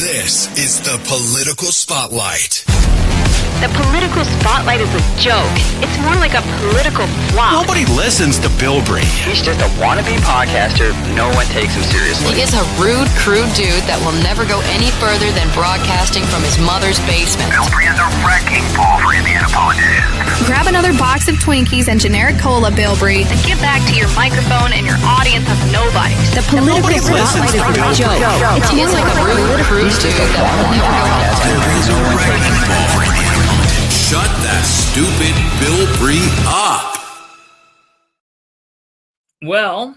This is the Political Spotlight. The political spotlight is a joke. It's more like a political flop. Nobody listens to Bilbrey. He's just a wannabe podcaster. No one takes him seriously. He is a rude, crude dude that will never go any further than broadcasting from his mother's basement. Bilbrey is a wrecking ball for Indiana politicians. Grab another box of Twinkies and generic cola, Bilbrey. And get back to your microphone and your audience of nobodies. The political spotlight is a joke. He is like a rude, crude dude that will never go Bilbrey's a wrecking ball for Indiana politicians. Shut that stupid Bilbrey up. Well,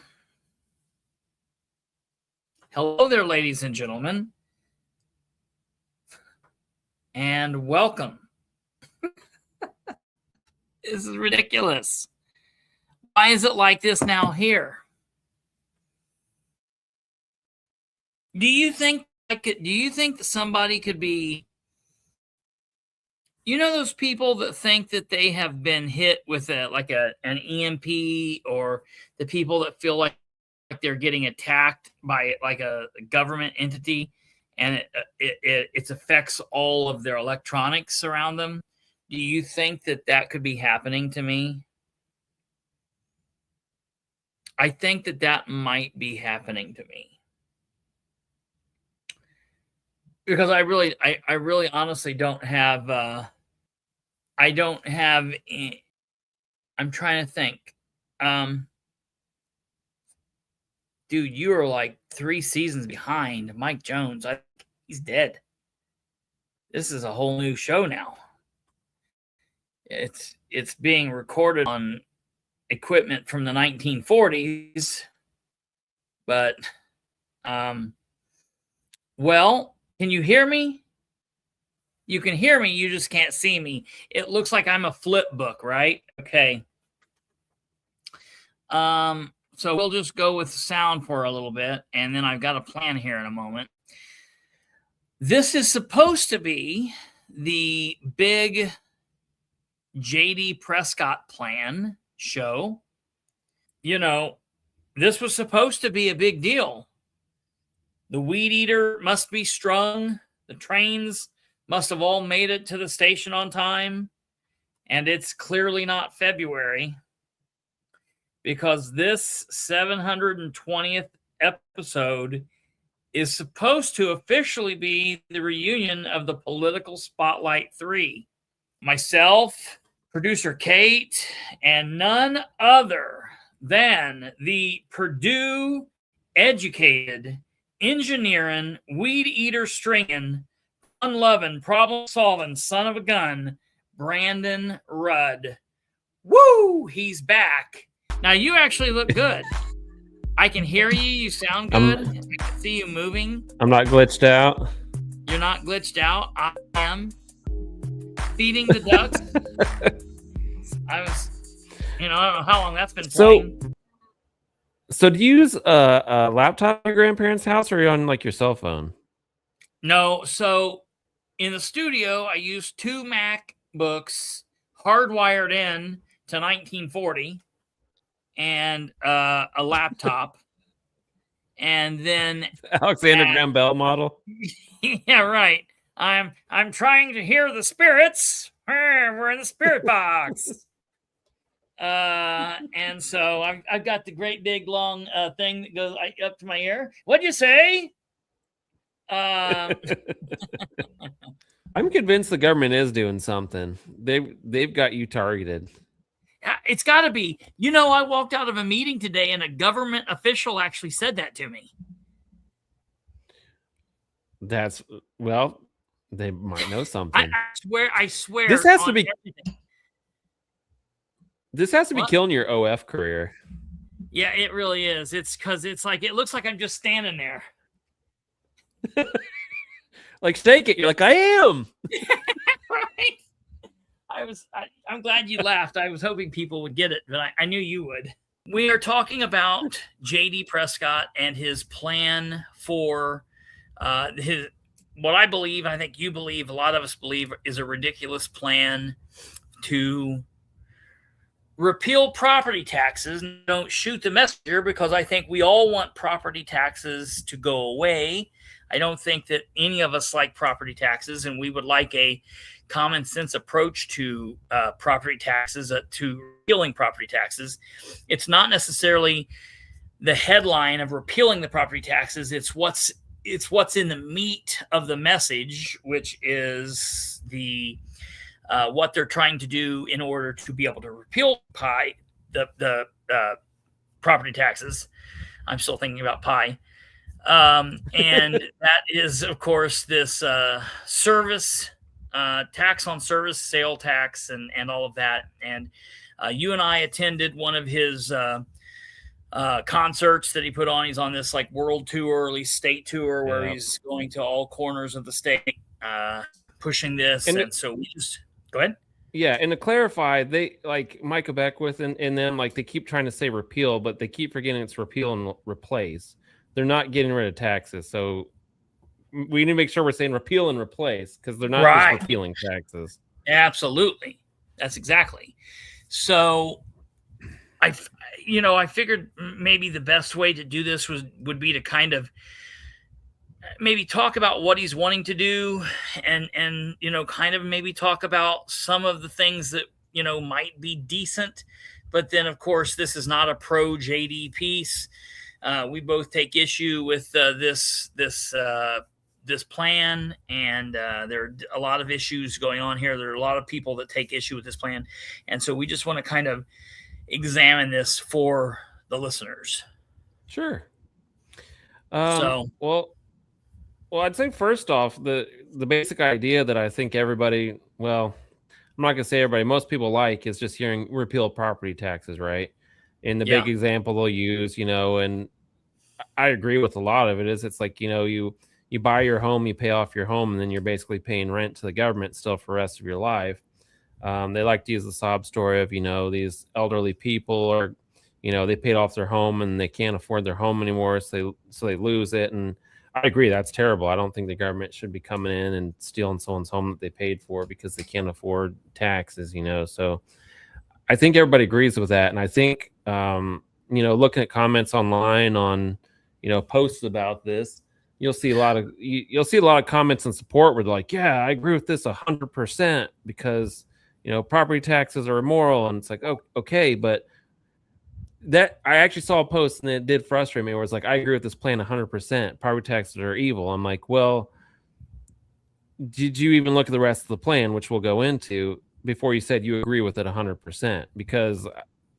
hello there, ladies and gentlemen, and welcome. This is ridiculous. Why is it like this now here? Do you think that somebody could be, you know, those people that think that they have been hit with an EMP, or the people that feel like they're getting attacked by like a government entity, and it affects all of their electronics around them? Do you think that could be happening to me? I think that might be happening to me. Because I really honestly don't have, I'm trying to think. Dude, you are like 3 seasons behind Mike Jones. He's dead. This is a whole new show now. It's being recorded on equipment from the 1940s. But, well, can you hear me? You can hear me, you just can't see me. It looks like I'm a flip book, right? Okay. So we'll just go with sound for a little bit, and then I've got a plan here in a moment. This is supposed to be the big J.D. Prescott plan show. You know, this was supposed to be a big deal. The weed eater must be strung. The trains must have all made it to the station on time. And it's clearly not February, because this 720th episode is supposed to officially be the reunion of the Political Spotlight 3. Myself, producer Kate, and none other than the Purdue-educated, engineering, weed-eater-stringin, PUN-LOVIN, problem-solving son of a gun, Brandon Rudd. Woo! He's back. Now, you actually look good. I can hear you. You sound good. I can see you moving. I'm not glitched out. You're not glitched out. I am. Feeding the ducks. I don't know how long that's been playing. So do you use a laptop at your grandparents' house, or are you on like your cell phone? No. So in the studio, I use 2 MacBooks hardwired in to 1940 and a laptop. And then Alexander Graham Bell model. Yeah, right. I'm trying to hear the spirits. We're in the spirit box. And so I've got the great big long thing that goes up to my ear. What'd you say? I'm convinced the government is doing something. They've got you targeted. It's got to be. You know, I walked out of a meeting today and a government official actually said that to me. Well, they might know something. I swear. This has to be. Everything. This has to be killing your OF career. Yeah, it really is. It's because it looks like I'm just standing there. Like, stake it. You're like, I am. Right. I'm glad you laughed. I was hoping people would get it, but I knew you would. We are talking about J.D. Prescott and his plan for what I believe, I think you believe, a lot of us believe, is a ridiculous plan to repeal property taxes, don't shoot the messenger, because I think we all want property taxes to go away. I don't think that any of us like property taxes, and we would like a common sense approach to property taxes, to repealing property taxes. It's not necessarily the headline of repealing the property taxes. It's what's in the meat of the message, which is the what they're trying to do in order to be able to repeal the property taxes. I'm still thinking about pie. And that is, of course, this service tax on service, sale tax, and all of that. And you and I attended one of his concerts that he put on. He's on this like world tour, or at least state tour, where he's going to all corners of the state, pushing this. And so we just go ahead. Yeah, and to clarify, they like Michael Beckwith and them, like they keep trying to say repeal, but they keep forgetting it's repeal and replace. They're not getting rid of taxes, so we need to make sure we're saying repeal and replace, because they're not just repealing taxes. Absolutely, that's exactly. So, I figured maybe the best way to do this would be to kind of maybe talk about what he's wanting to do, and kind of maybe talk about some of the things that might be decent, but then of course this is not a pro JD piece. We both take issue with this plan, and there are a lot of issues going on here. There are a lot of people that take issue with this plan, and so we just want to kind of examine this for the listeners. Sure. Well, I'd say first off, the basic idea that I think everybody, well, I'm not gonna say everybody, most people like, is just hearing repeal property taxes, right? And the big example they'll use, and I agree with a lot of it, is it's like, you buy your home, you pay off your home, and then you're basically paying rent to the government still for the rest of your life. They like to use the sob story of, these elderly people are, they paid off their home and they can't afford their home anymore, so they lose it. And I agree, that's terrible. I don't think the government should be coming in and stealing someone's home that they paid for because they can't afford taxes, So I think everybody agrees with that. And I think, looking at comments online on, posts about this, you'll see a lot of comments in support where they're like, yeah, I agree with this 100% because, property taxes are immoral. And it's like, oh, okay. But that I actually saw a post and it did frustrate me where it's like, I agree with this plan 100%. Property taxes are evil. I'm like, well, did you even look at the rest of the plan, which we'll go into, before you said you agree with it 100%? Because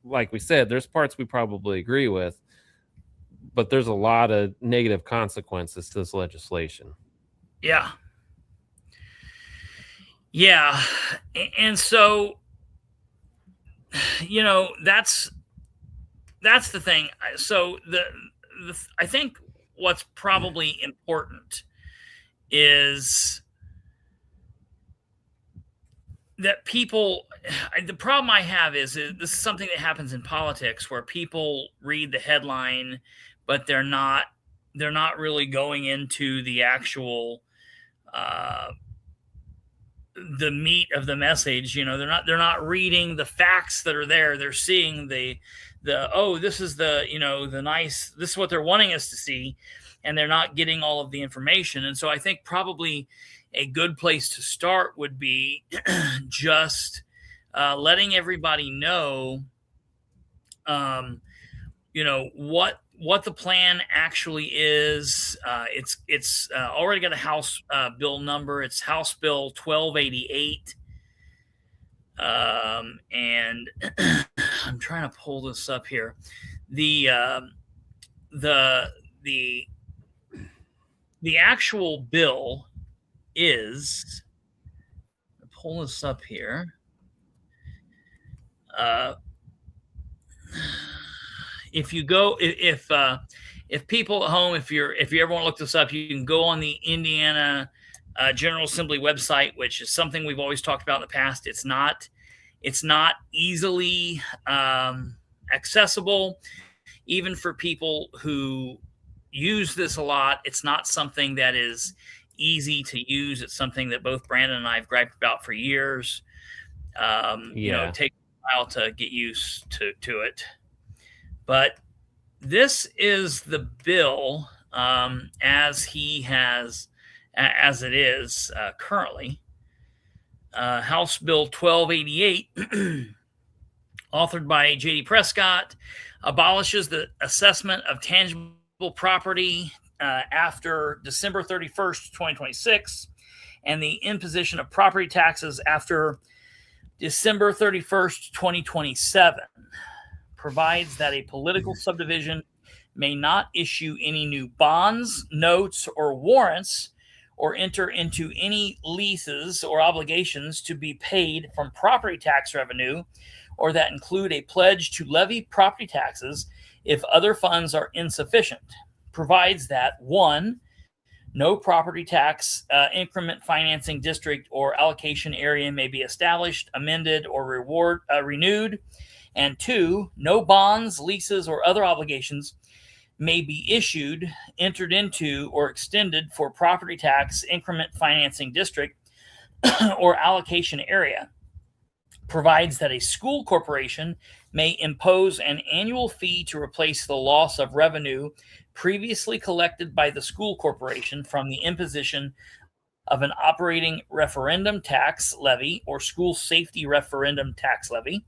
like we said, there's parts we probably agree with, but there's a lot of negative consequences to this legislation. Yeah. Yeah. And so, that's the thing. So I think what's probably important is that people, the problem I have is this is something that happens in politics where people read the headline, but they're not really going into the actual, the meat of the message. They're not reading the facts that are there. They're seeing this is the nice, this is what they're wanting us to see, and they're not getting all of the information. And so I think probably a good place to start would be just letting everybody know, what the plan actually is. It's already got a House bill number. It's House Bill 1288. And I'm trying to pull this up here. The actual bill is, pull this up here. If you go, if people at home, if you ever want to look this up, you can go on the Indiana General Assembly website, which is something we've always talked about in the past. It's not easily accessible, even for people who use this a lot. It's not something that is easy to use. It's something that both Brandon and I have griped about for years. while to get used to it. But this is the bill as it is currently. House Bill 1288, authored by J.D. Prescott, abolishes the assessment of tangible property after December 31st, 2026, and the imposition of property taxes after December 31st, 2027. Provides that a political subdivision may not issue any new bonds, notes, or warrants, or enter into any leases or obligations to be paid from property tax revenue, or that include a pledge to levy property taxes if other funds are insufficient. Provides that 1, no property tax increment financing district or allocation area may be established, amended, or renewed. And 2, no bonds, leases, or other obligations may be issued, entered into, or extended for property tax increment financing district or allocation area. Provides that a school corporation may impose an annual fee to replace the loss of revenue previously collected by the school corporation from the imposition of an operating referendum tax levy or school safety referendum tax levy.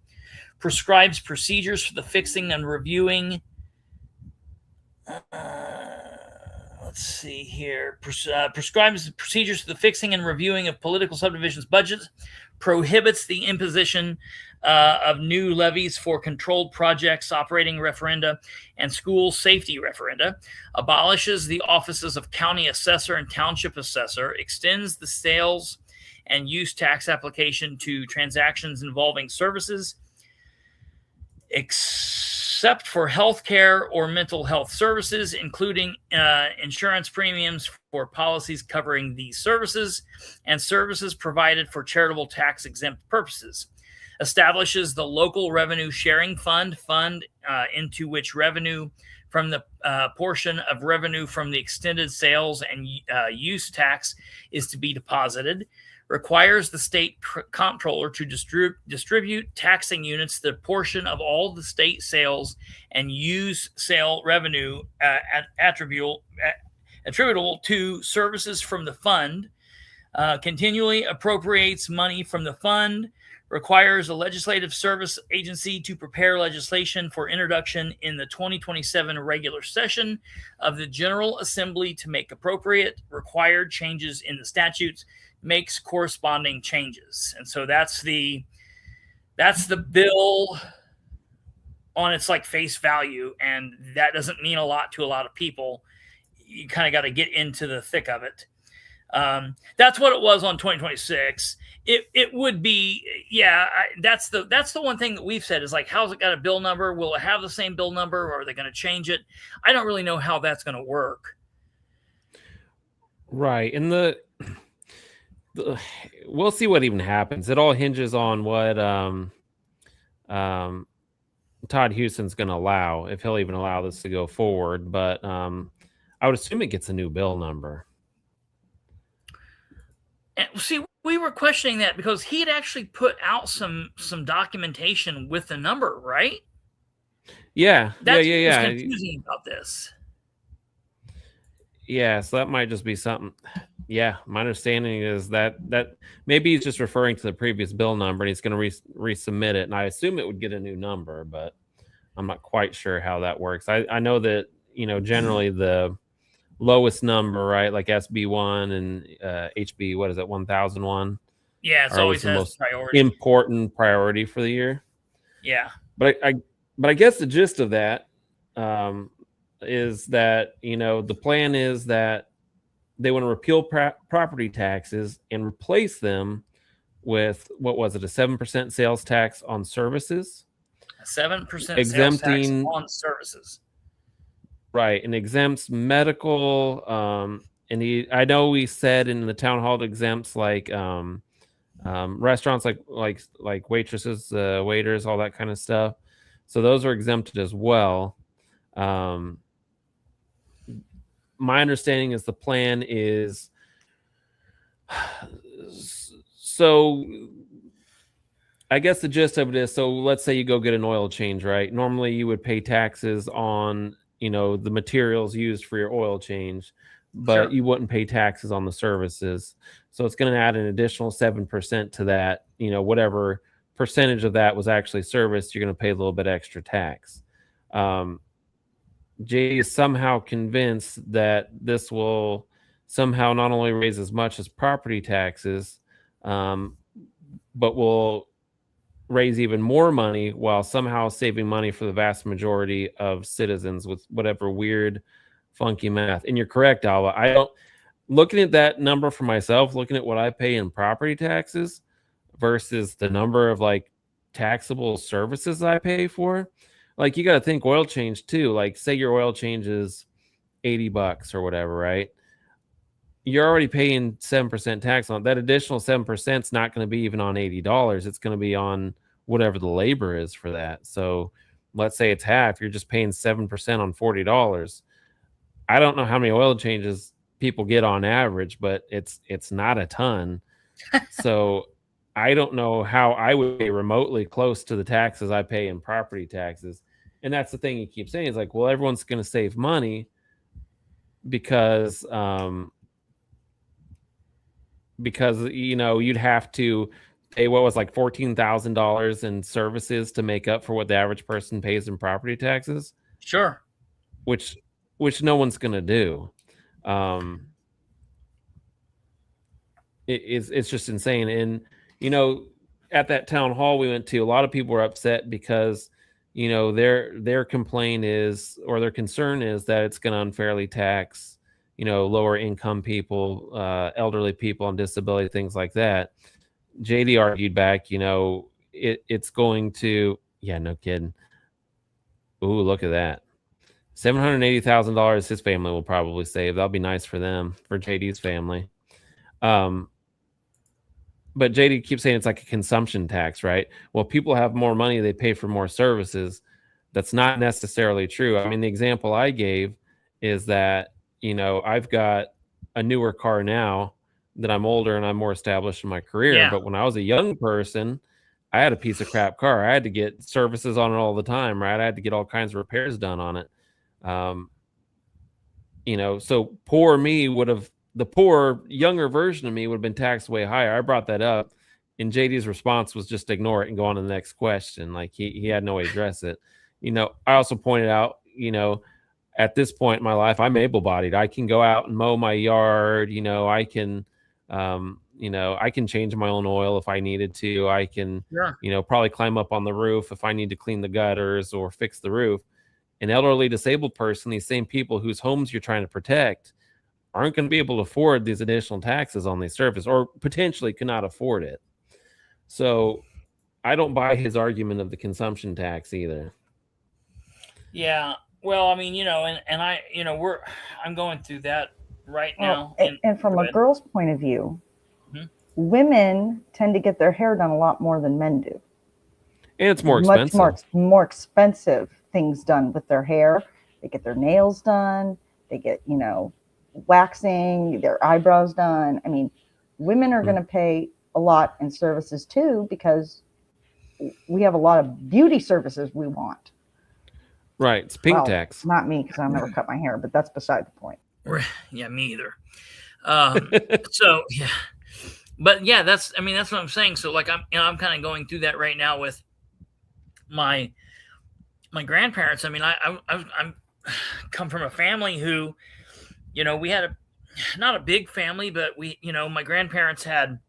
Prescribes procedures for the fixing and reviewing. Prescribes procedures for the fixing and reviewing of political subdivisions' budgets. Prohibits the imposition of new levies for controlled projects, operating referenda, and school safety referenda. Abolishes the offices of county assessor and township assessor. Extends the sales and use tax application to transactions involving services except for healthcare or mental health services, including insurance premiums for policies covering these services and services provided for charitable tax-exempt purposes. Establishes the local revenue sharing fund into which revenue from the portion of revenue from the extended sales and use tax is to be deposited. Requires the state comptroller to distribute taxing units the portion of all the state sales and use sale revenue attributable to services from the fund. Continually appropriates money from the fund. Requires a legislative service agency to prepare legislation for introduction in the 2027 regular session of the General Assembly to make appropriate required changes in the statutes. Makes corresponding changes. And so that's the bill on its like face value, and that doesn't mean a lot to a lot of people. You kind of got to get into the thick of it. That's what it was on 2026. It would be, that's the one thing that we've said is like, how's it got a bill number? Will it have the same bill number, or are they going to change it? I don't really know how that's going to work. Right. And we'll see what even happens. It all hinges on what Todd Houston's going to allow, if he'll even allow this to go forward. But I would assume it gets a new bill number. And see, we were questioning that because he had actually put out some documentation with the number, right? Yeah. That's what's confusing about this. Yeah, so that might just be something. Yeah, my understanding is that maybe he's just referring to the previous bill number and he's going to resubmit it. And I assume it would get a new number, but I'm not quite sure how that works. I know that, generally the lowest number, right, like SB1 and HB, what is it, 1001? Yeah, it's always the most priority. Important priority for the year. Yeah. But I guess the gist of that is that, the plan is that they want to repeal property taxes and replace them with, what was it, a 7% sales tax on services? 7% exempting sales tax on services. Right, and exempts medical. And I know we said in the town hall it exempts like restaurants, like waitresses, waiters, all that kind of stuff. So those are exempted as well. My understanding is the plan is so I guess the gist of it is, so let's say you go get an oil change, right? Normally you would pay taxes on, the materials used for your oil change, but Sure. you wouldn't pay taxes on the services. So it's going to add an additional 7% to that, whatever percentage of that was actually serviced, you're going to pay a little bit extra tax. Jay is somehow convinced that this will somehow not only raise as much as property taxes, but will raise even more money while somehow saving money for the vast majority of citizens with whatever weird, funky math. And you're correct, Alva. Looking at that number for myself, looking at what I pay in property taxes versus the number of like taxable services I pay for, like you got to think oil change too. Like say your oil change is $80 or whatever, right? You're already paying 7% tax on it. That additional 7% is not going to be even on $80. It's going to be on whatever the labor is for that. So let's say it's half. You're just paying 7% on $40. I don't know how many oil changes people get on average, but it's not a ton. So I don't know how I would be remotely close to the taxes I pay in property taxes. And that's the thing he keeps saying is like, well, everyone's going to save money because you'd have to pay what was like $14,000 in services to make up for what the average person pays in property taxes. Sure. Which no one's going to do. It's just insane. And, at that town hall we went to, a lot of people were upset because, their complaint is, or their concern is that it's going to unfairly tax, lower income people, elderly people on disability, things like that. JD argued back, it's going to, yeah, no kidding. Ooh, look at that. $780,000 his family will probably save. That'll be nice for them, for JD's family. But JD keeps saying it's like a consumption tax, right? Well, people have more money, they pay for more services. That's not necessarily true. I mean, the example I gave is that, I've got a newer car now that I'm older and I'm more established in my career. Yeah. But when I was a young person, I had a piece of crap car. I had to get services on it all the time, right? I had to get all kinds of repairs done on it. So poor me the poor younger version of me would have been taxed way higher. I brought that up, and JD's response was just ignore it and go on to the next question. Like he had no way to address it. I also pointed out, at this point in my life, I'm able-bodied. I can go out and mow my yard. I can, I can change my own oil if I needed to. I can, probably climb up on the roof if I need to clean the gutters or fix the roof. An elderly disabled person, these same people whose homes you're trying to protect, aren't going to be able to afford these additional taxes on these services, or potentially cannot afford it. So I don't buy his argument of the consumption tax either. Yeah. Well, I mean, and I, I'm going through that right now. And from a girl's point of view, women tend to get their hair done a lot more than men do. And it's more expensive. Much more expensive things done with their hair. They get their nails done. They get, waxing, their eyebrows done. I mean, women are going to pay a lot in services too, because we have a lot of beauty services we want. Right. It's pink tax. Not me, because I'll never cut my hair, but that's beside the point. Yeah, me either. So yeah, but yeah, that's what I'm saying. So like I'm kind of going through that right now with my grandparents. I mean, I'm come from a family who, we had not a big family, but we, my grandparents had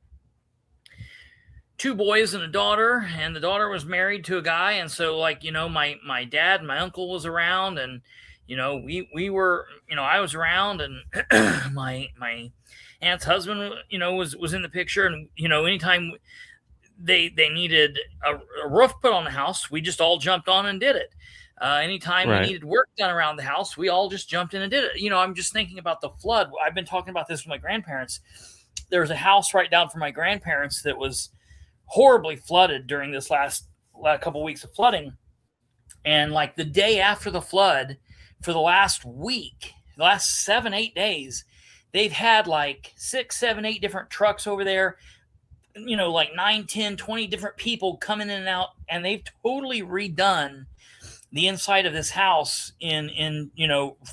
2 boys and a daughter, and the daughter was married to a guy. And so like, my dad and my uncle was around, and, we were, I was around, and my aunt's husband, was in the picture. And, anytime they needed a roof put on the house, we just all jumped on and did it. Anytime we needed work done around the house, we all just jumped in and did it. I'm just thinking about the flood. I've been talking about this with my grandparents. There's a house right down from my grandparents that was horribly flooded during this last couple of weeks of flooding. And like the day after the flood, for the last week, the last 7-8 days, they've had like 6, 7, 8 different trucks over there like 9, 10, 20 different people coming in and out, and they've totally redone the inside of this house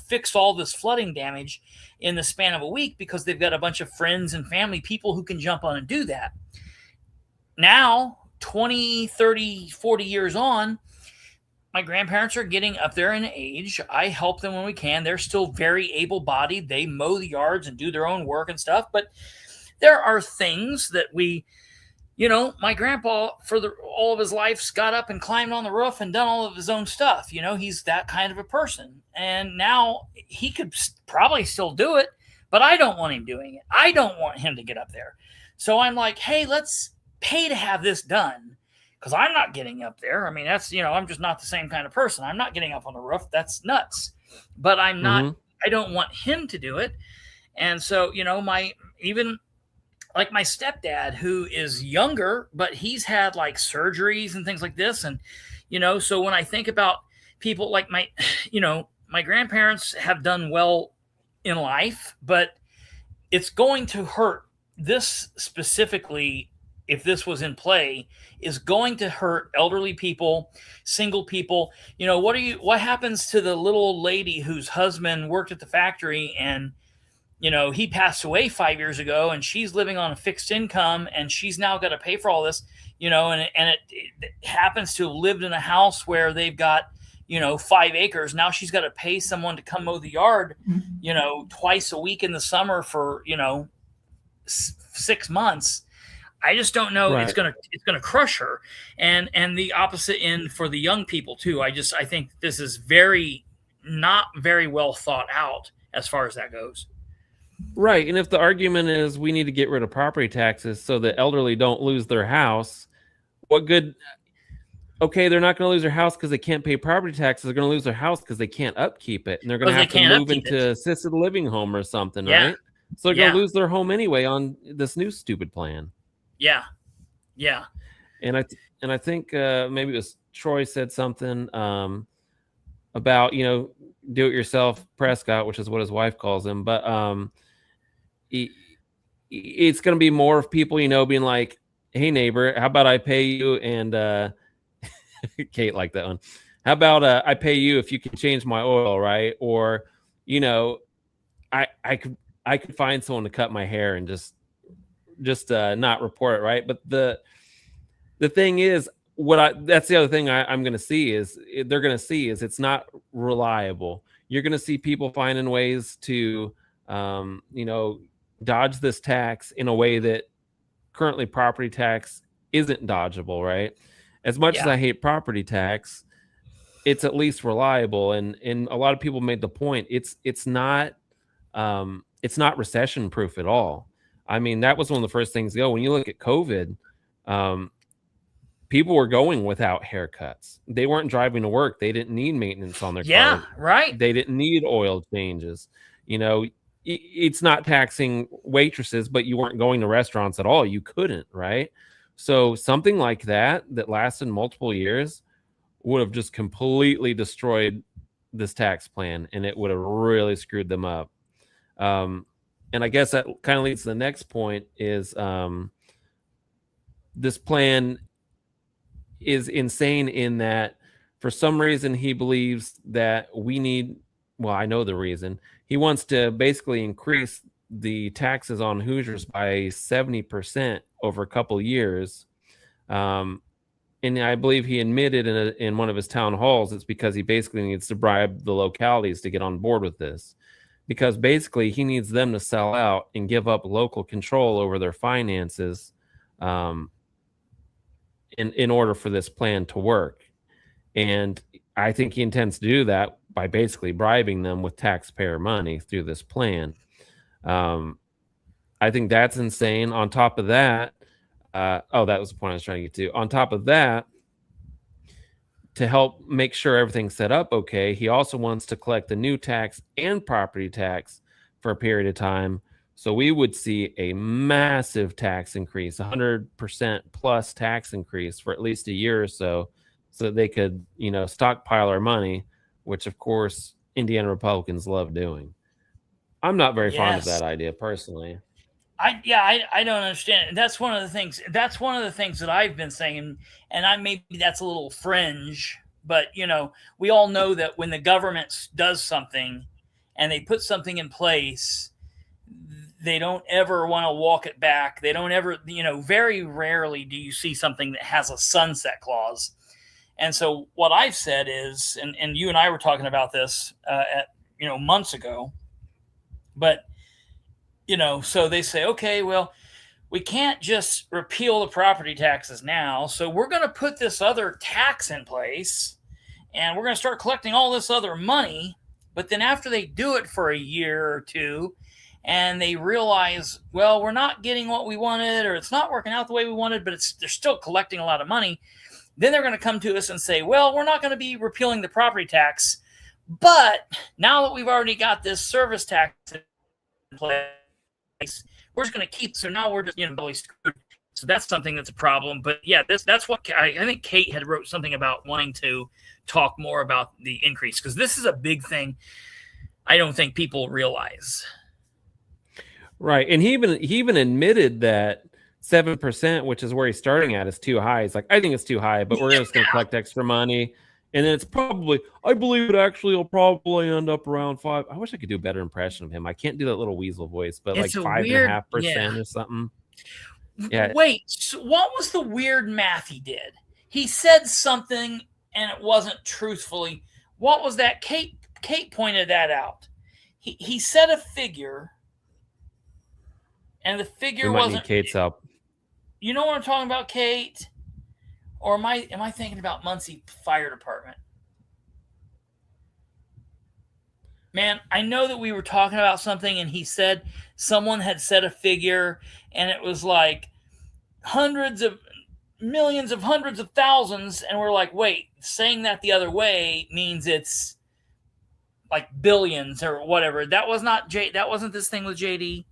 fixed all this flooding damage in the span of a week because they've got a bunch of friends and family people who can jump on and do that. Now, 20, 30, 40 years on, my grandparents are getting up there in age. I help them when we can. They're still very able-bodied. They mow the yards and do their own work and stuff. But there are things that my grandpa, for all of his life, got up and climbed on the roof and done all of his own stuff. He's that kind of a person. And now he could probably still do it, but I don't want him doing it. I don't want him to get up there. So I'm like, hey, let's pay to have this done. Because I'm not getting up there. I mean, that's, I'm just not the same kind of person. I'm not getting up on the roof. That's nuts. But I'm not, I don't want him to do it. And so, my stepdad, who is younger, but he's had like surgeries and things like this. And, so when I think about people like my grandparents have done well in life, but it's going to hurt. This specifically, if this was in play, is going to hurt elderly people, single people. What happens to the little lady whose husband worked at the factory and, he passed away 5 years ago and she's living on a fixed income and she's now got to pay for all this, and it happens to have lived in a house where they've got, 5 acres. Now she's got to pay someone to come mow the yard, twice a week in the summer for, 6 months. I just don't know. Right. It's gonna crush her, and the opposite end for the young people too. I think this is not very well thought out as far as that goes. Right, and if the argument is we need to get rid of property taxes so the elderly don't lose their house, what good? Okay, they're not going to lose their house because they can't pay property taxes. They're going to lose their house because they can't upkeep it, and they're going to have to move into assisted living home or something, right? So they're going to lose their home anyway on this new stupid plan. Yeah. And I think maybe it was Troy said something about do it yourself Prescott, which is what his wife calls him. But it's going to be more of people being like, hey neighbor, how about I pay you? And Kate liked that one. How about I pay you if you can change my oil, right? Or I could find someone to cut my hair and just not report it, right? But the thing is, that's the other thing I'm going to see is they're going to see is it's not reliable. You're going to see people finding ways to dodge this tax in a way that currently property tax isn't dodgeable, right? As much as I hate property tax, it's at least reliable, and a lot of people made the point it's not recession proof at all. I mean, that was one of the first things to go. When you look at COVID, people were going without haircuts. They weren't driving to work. They didn't need maintenance on their car. Yeah, right. They didn't need oil changes. It's not taxing waitresses, but you weren't going to restaurants at all. You couldn't, right? So something like that lasted multiple years would have just completely destroyed this tax plan, and it would have really screwed them up. And I guess that kind of leads to the next point is this plan is insane in that for some reason he believes that I know the reason. He wants to basically increase the taxes on Hoosiers by 70% over a couple of years. And I believe he admitted in one of his town halls it's because he basically needs to bribe the localities to get on board with this. Because basically he needs them to sell out and give up local control over their finances in order for this plan to work. And I think he intends to do that by basically bribing them with taxpayer money through this plan. I think that's insane. On top of that, that was the point I was trying to get to. On top of that, to help make sure everything's set up okay, he also wants to collect the new tax and property tax for a period of time. So we would see a massive tax increase, 100% plus tax increase for at least a year or so that they could, stockpile our money, which of course Indiana Republicans love doing. I'm not very fond of that idea personally. I don't understand. That's one of the things. That's one of the things that I've been saying, and maybe that's a little fringe, but we all know that when the government does something and they put something in place, they don't ever want to walk it back. They don't ever, very rarely do you see something that has a sunset clause. And so what I've said is, and you and I were talking about this months ago, but so they say, okay, well, we can't just repeal the property taxes now. So we're going to put this other tax in place and we're going to start collecting all this other money. But then after they do it for a year or two and they realize, well, we're not getting what we wanted, or it's not working out the way we wanted, but they're still collecting a lot of money. Then they're going to come to us and say, well, we're not going to be repealing the property tax. But now that we've already got this service tax in place, we're just going to keep. So now we're just really screwed. So that's something that's a problem. But yeah, that's what I think Kate had wrote something about wanting to talk more about the increase, because this is a big thing. I don't think people realize. Right, and he even admitted that 7%, which is where he's starting at, is too high. He's like, I think it's too high, but we're just going to collect extra money. And then it's probably, I believe it actually will probably end up around 5. I wish I could do a better impression of him. I can't do that little weasel voice, but it's like 5.5% or something. Yeah. Wait, so what was the weird math he did? He said something and it wasn't truthfully. What was that? Kate pointed that out. He said a figure, and the figure wasn't. Need Kate's help. You know what I'm talking about, Kate? Or am I thinking about Muncie Fire Department? Man, I know that we were talking about something and he said someone had said a figure and it was like hundreds of millions of hundreds of thousands. And we're like, wait, saying that the other way means it's like billions or whatever. That was not that wasn't this thing with J.D.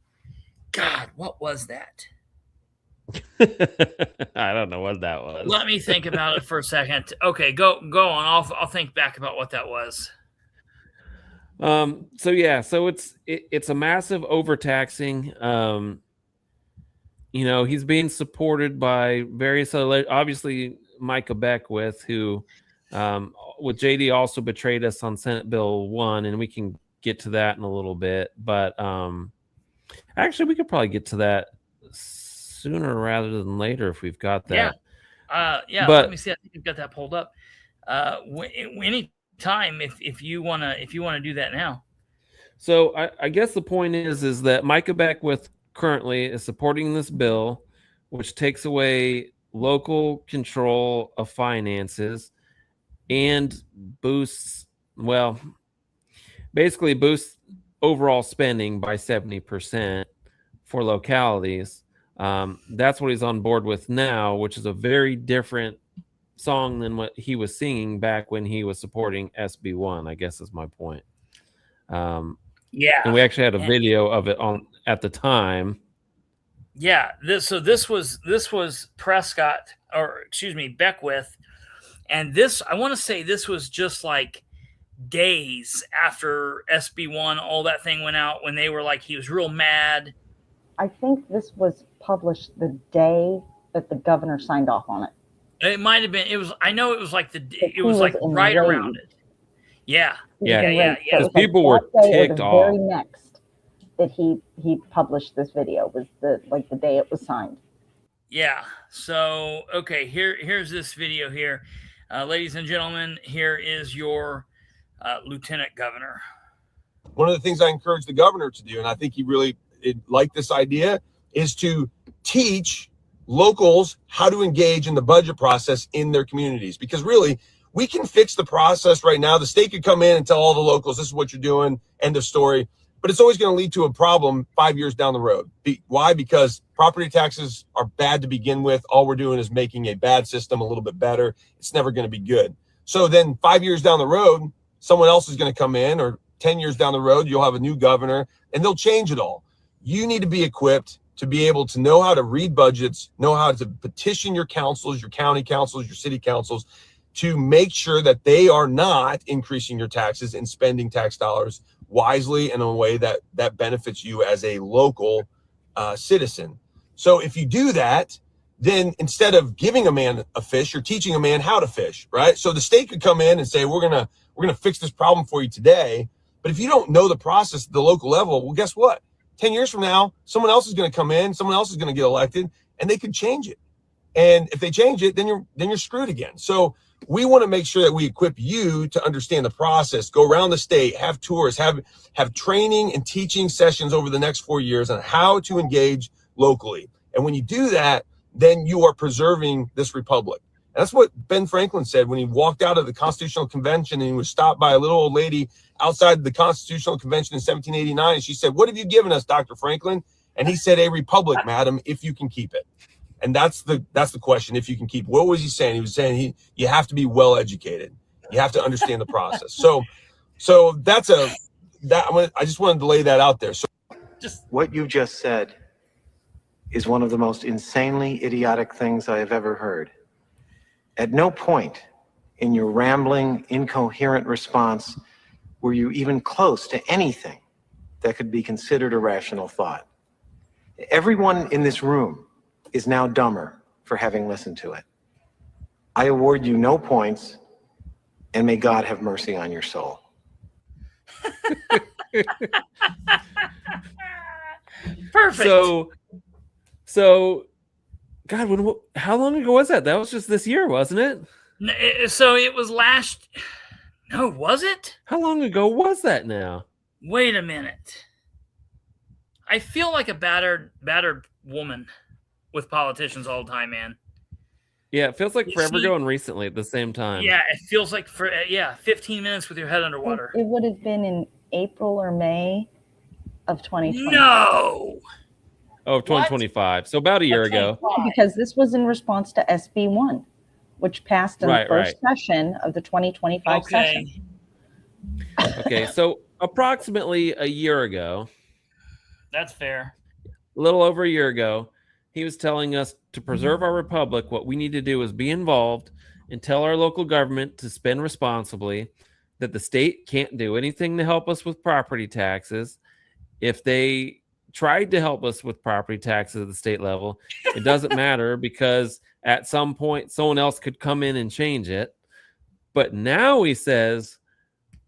God, what was that? I don't know what that was. Let me think about it for a second. Okay, go on. I'll think back about what that was. So it's a massive overtaxing. He's being supported by various other, obviously Micah Beckwith, who with JD also betrayed us on Senate Bill 1, and we can get to that in a little bit. But actually, we could probably get to that sooner rather than later if we've got that. Yeah. But let me see. I think we've got that pulled up. Any time if you wanna do that now. So I guess the point is that Micah Beckwith currently is supporting this bill, which takes away local control of finances and boosts overall spending by 70% for localities. That's what he's on board with now, which is a very different song than what he was singing back when he was supporting SB1, I guess is my point. And we actually had a video of it on at the time. Yeah, this was Prescott, or excuse me, Beckwith, and I want to say this was just like days after SB1, all that thing went out, when they were like, he was real mad. I think this was published the day that the governor signed off on it. It might have been. I know it was like right around it. Yeah. Because people were ticked off. The very next that he published this video was the day it was signed. Yeah. So okay, here's this video here, ladies and gentlemen. Here is your lieutenant governor. One of the things I encourage the governor to do, and I think he really liked this idea, is to teach locals how to engage in the budget process in their communities. Because really, we can fix the process right now. The state could come in and tell all the locals, this is what you're doing, end of story. But it's always going to lead to a problem 5 years down the road. Why? Because property taxes are bad to begin with. All we're doing is making a bad system a little bit better. It's never going to be good. So then 5 years down the road, someone else is going to come in, or 10 years down the road, you'll have a new governor, and they'll change it all. You need to be equipped to be able to know how to read budgets, know how to petition your councils, your county councils, your city councils, to make sure that they are not increasing your taxes and spending tax dollars wisely in a way that benefits you as a local citizen. So if you do that, then instead of giving a man a fish, you're teaching a man how to fish, right? So the state could come in and say, we're gonna fix this problem for you today. But if you don't know the process at the local level, well, guess what? 10 years from now, someone else is going to come in, someone else is going to get elected, and they could change it. And if they change it, then you're screwed again. So we want to make sure that we equip you to understand the process, go around the state, have tours, have training and teaching sessions over the next 4 years on how to engage locally. And when you do that, then you are preserving this republic. And that's what Ben Franklin said when he walked out of the Constitutional Convention and he was stopped by a little old lady outside the Constitutional Convention in 1789. And she said, "What have you given us, Dr. Franklin?" And he said, "A republic, madam, if you can keep it." And that's the question, if you can keep it. What was he saying? He was saying you have to be well educated. You have to understand the process. So I just wanted to lay that out there. So what you just said is one of the most insanely idiotic things I have ever heard. At no point in your rambling, incoherent response were you even close to anything that could be considered a rational thought. Everyone in this room is now dumber for having listened to it. I award you no points, and may God have mercy on your soul. Perfect. So, God, how long ago was that? That was just this year, wasn't it? So it was last. No, was it? How long ago was that now? Wait a minute. I feel like a battered woman with politicians all the time, man. Yeah, it feels like forever ago and recently at the same time. Yeah, it feels like 15 minutes with your head underwater. It would have been in April or May of 2020. No. Oh, 2025. So about a year ago. Yeah, because this was in response to SB 1, which passed in the first session of the 2025 session. Okay, so approximately a year ago. That's fair. A little over a year ago, he was telling us to preserve our republic, what we need to do is be involved and tell our local government to spend responsibly, that the state can't do anything to help us with property taxes. If they tried to help us with property taxes at the state level, it doesn't matter because at some point someone else could come in and change it. But now he says,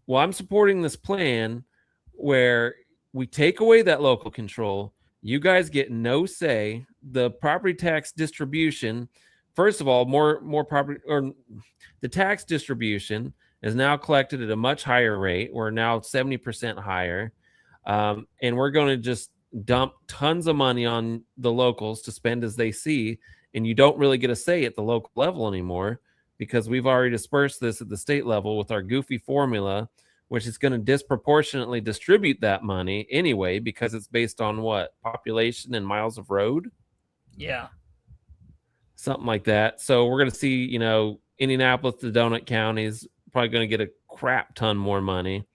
well, I'm supporting this plan where we take away that local control. You guys get no say. The property tax distribution, first of all, more property, or the tax distribution is now collected at a much higher rate. We're now 70% higher. And we're going to just dump tons of money on the locals to spend as they see. And you don't really get a say at the local level anymore because we've already dispersed this at the state level with our goofy formula, which is going to disproportionately distribute that money anyway, because it's based on what? Population and miles of road? Yeah. Something like that. So we're going to see, Indianapolis to Donut County is probably going to get a crap ton more money.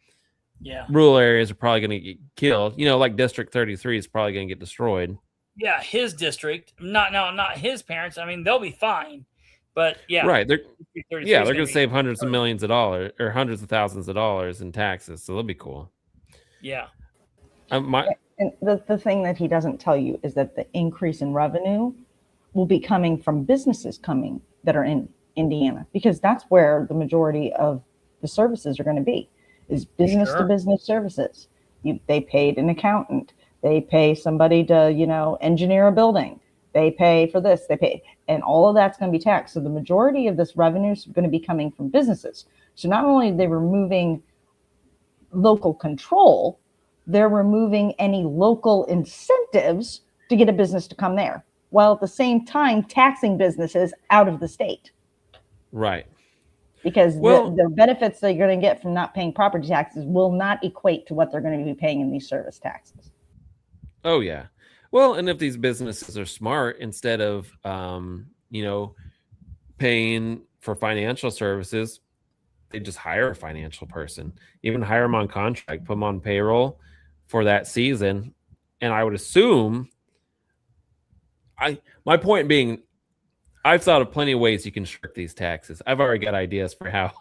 Yeah. Rural areas are probably going to get killed. Like District 33 is probably going to get destroyed. Yeah, his district. Not his parents. I mean, they'll be fine. But yeah. Right. They're going to save hundreds of millions of dollars or hundreds of thousands of dollars in taxes. So they'll be cool. Yeah. And the thing that he doesn't tell you is that the increase in revenue will be coming from businesses that are in Indiana, because that's where the majority of the services are going to be, is business to business services. They paid an accountant. They pay somebody to, engineer a building. They pay for this, and all of that's going to be taxed. So the majority of this revenue is going to be coming from businesses. So not only are they removing local control, they're removing any local incentives to get a business to come there, while at the same time taxing businesses out of the state. Right. Because the benefits that you're going to get from not paying property taxes will not equate to what they're going to be paying in these service taxes. Oh, yeah. Well, and if these businesses are smart, instead of, paying for financial services, they just hire a financial person, even hire them on contract, put them on payroll for that season. And I would assume, my point being, I've thought of plenty of ways you can shirk these taxes. I've already got ideas for how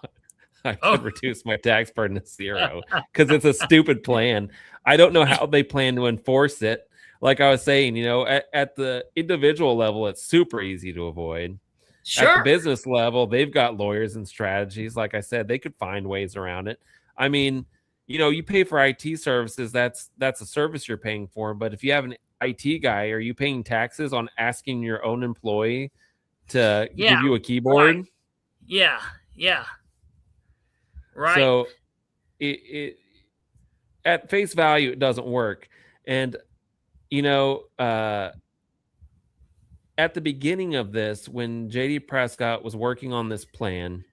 I could reduce my tax burden to zero, because it's a stupid plan. I don't know how they plan to enforce it, like I was saying, at the individual level, it's super easy to avoid. Sure. At the business level, they've got lawyers and strategies. Like I said, they could find ways around it. I mean, you pay for IT services. That's a service you're paying for. But if you have an IT guy, are you paying taxes on asking your own employee to give you a keyboard? Right. Yeah. Right. So it at face value, it doesn't work. And, at the beginning of this, when J.D. Prescott was working on this plan,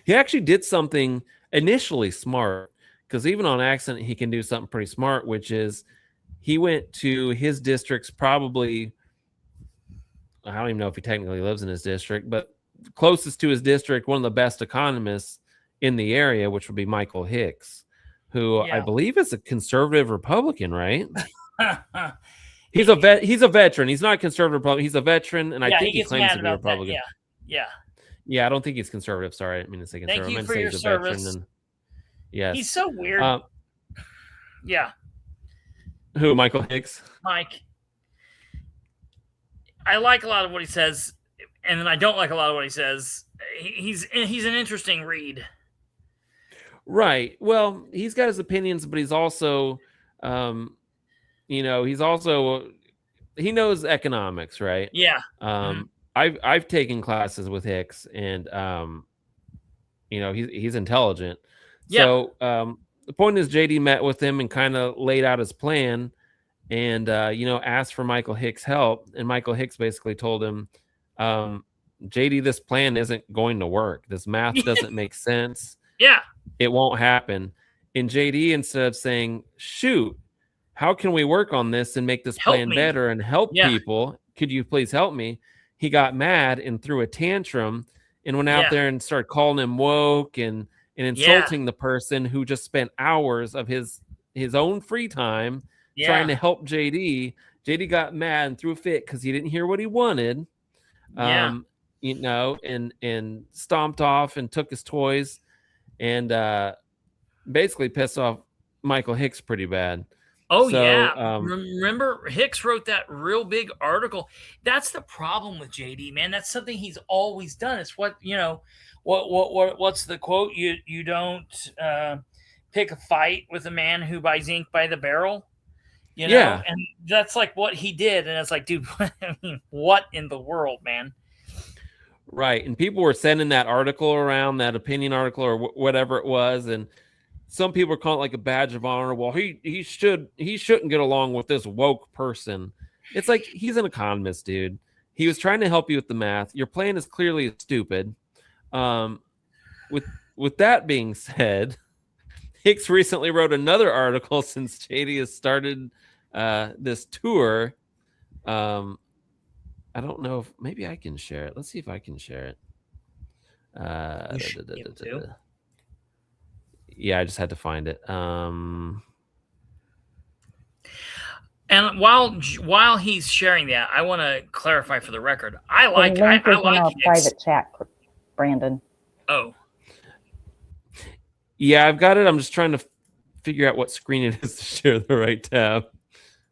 he actually did something initially smart, because even on accident, he can do something pretty smart, which is he went to his district's probably, I don't even know if he technically lives in his district, but closest to his district, one of the best economists in the area, which would be Michael Hicks, who I believe is a conservative Republican, right? He's a veteran. He's not a conservative Republican. He's a veteran, and I think he claims to be a Republican. Yeah. I don't think he's conservative. Sorry, I didn't mean to say conservative. Thank you for your service. Yes. He's so weird. Yeah. Who? Michael Hicks? Mike. I like a lot of what he says, and then I don't like a lot of what he says. He's an interesting read. Right. Well, he's got his opinions, but he's also, he knows economics, right? Yeah. I've taken classes with Hicks, and he's intelligent. Yeah. So the point is, JD met with him and kind of laid out his plan, and asked for Michael Hicks' help, and Michael Hicks basically told him, JD, this plan isn't going to work. This math doesn't make sense. Yeah. It won't happen. And JD, instead of saying, shoot, how can we work on this and make this plan better and help people? Could you please help me? He got mad and threw a tantrum and went out there and started calling him woke and insulting the person who just spent hours of his own free time trying to help JD. JD got mad and threw a fit because he didn't hear what he wanted. And stomped off and took his toys and basically pissed off Michael Hicks pretty bad. Oh, yeah. Remember, Hicks wrote that real big article. That's the problem with JD, man. That's something he's always done. It's what's the quote? You don't pick a fight with a man who buys ink by the barrel. And that's like what he did. And it's like, dude, what in the world, man? Right. And people were sending that article around, that opinion article or whatever it was. And some people are calling it like a badge of honor. Well, he shouldn't get along with this woke person. It's like, he's an economist, dude. He was trying to help you with the math. Your plan is clearly stupid. With that being said, Hicks recently wrote another article since JD has started this tour. I don't know if maybe I can share it. Let's see if I can share it. Yeah, I just had to find it. And while he's sharing that, I want to clarify for the record. I like in our private chat, Brandon. Oh. Yeah, I've got it. I'm just trying to figure out what screen it is to share the right tab.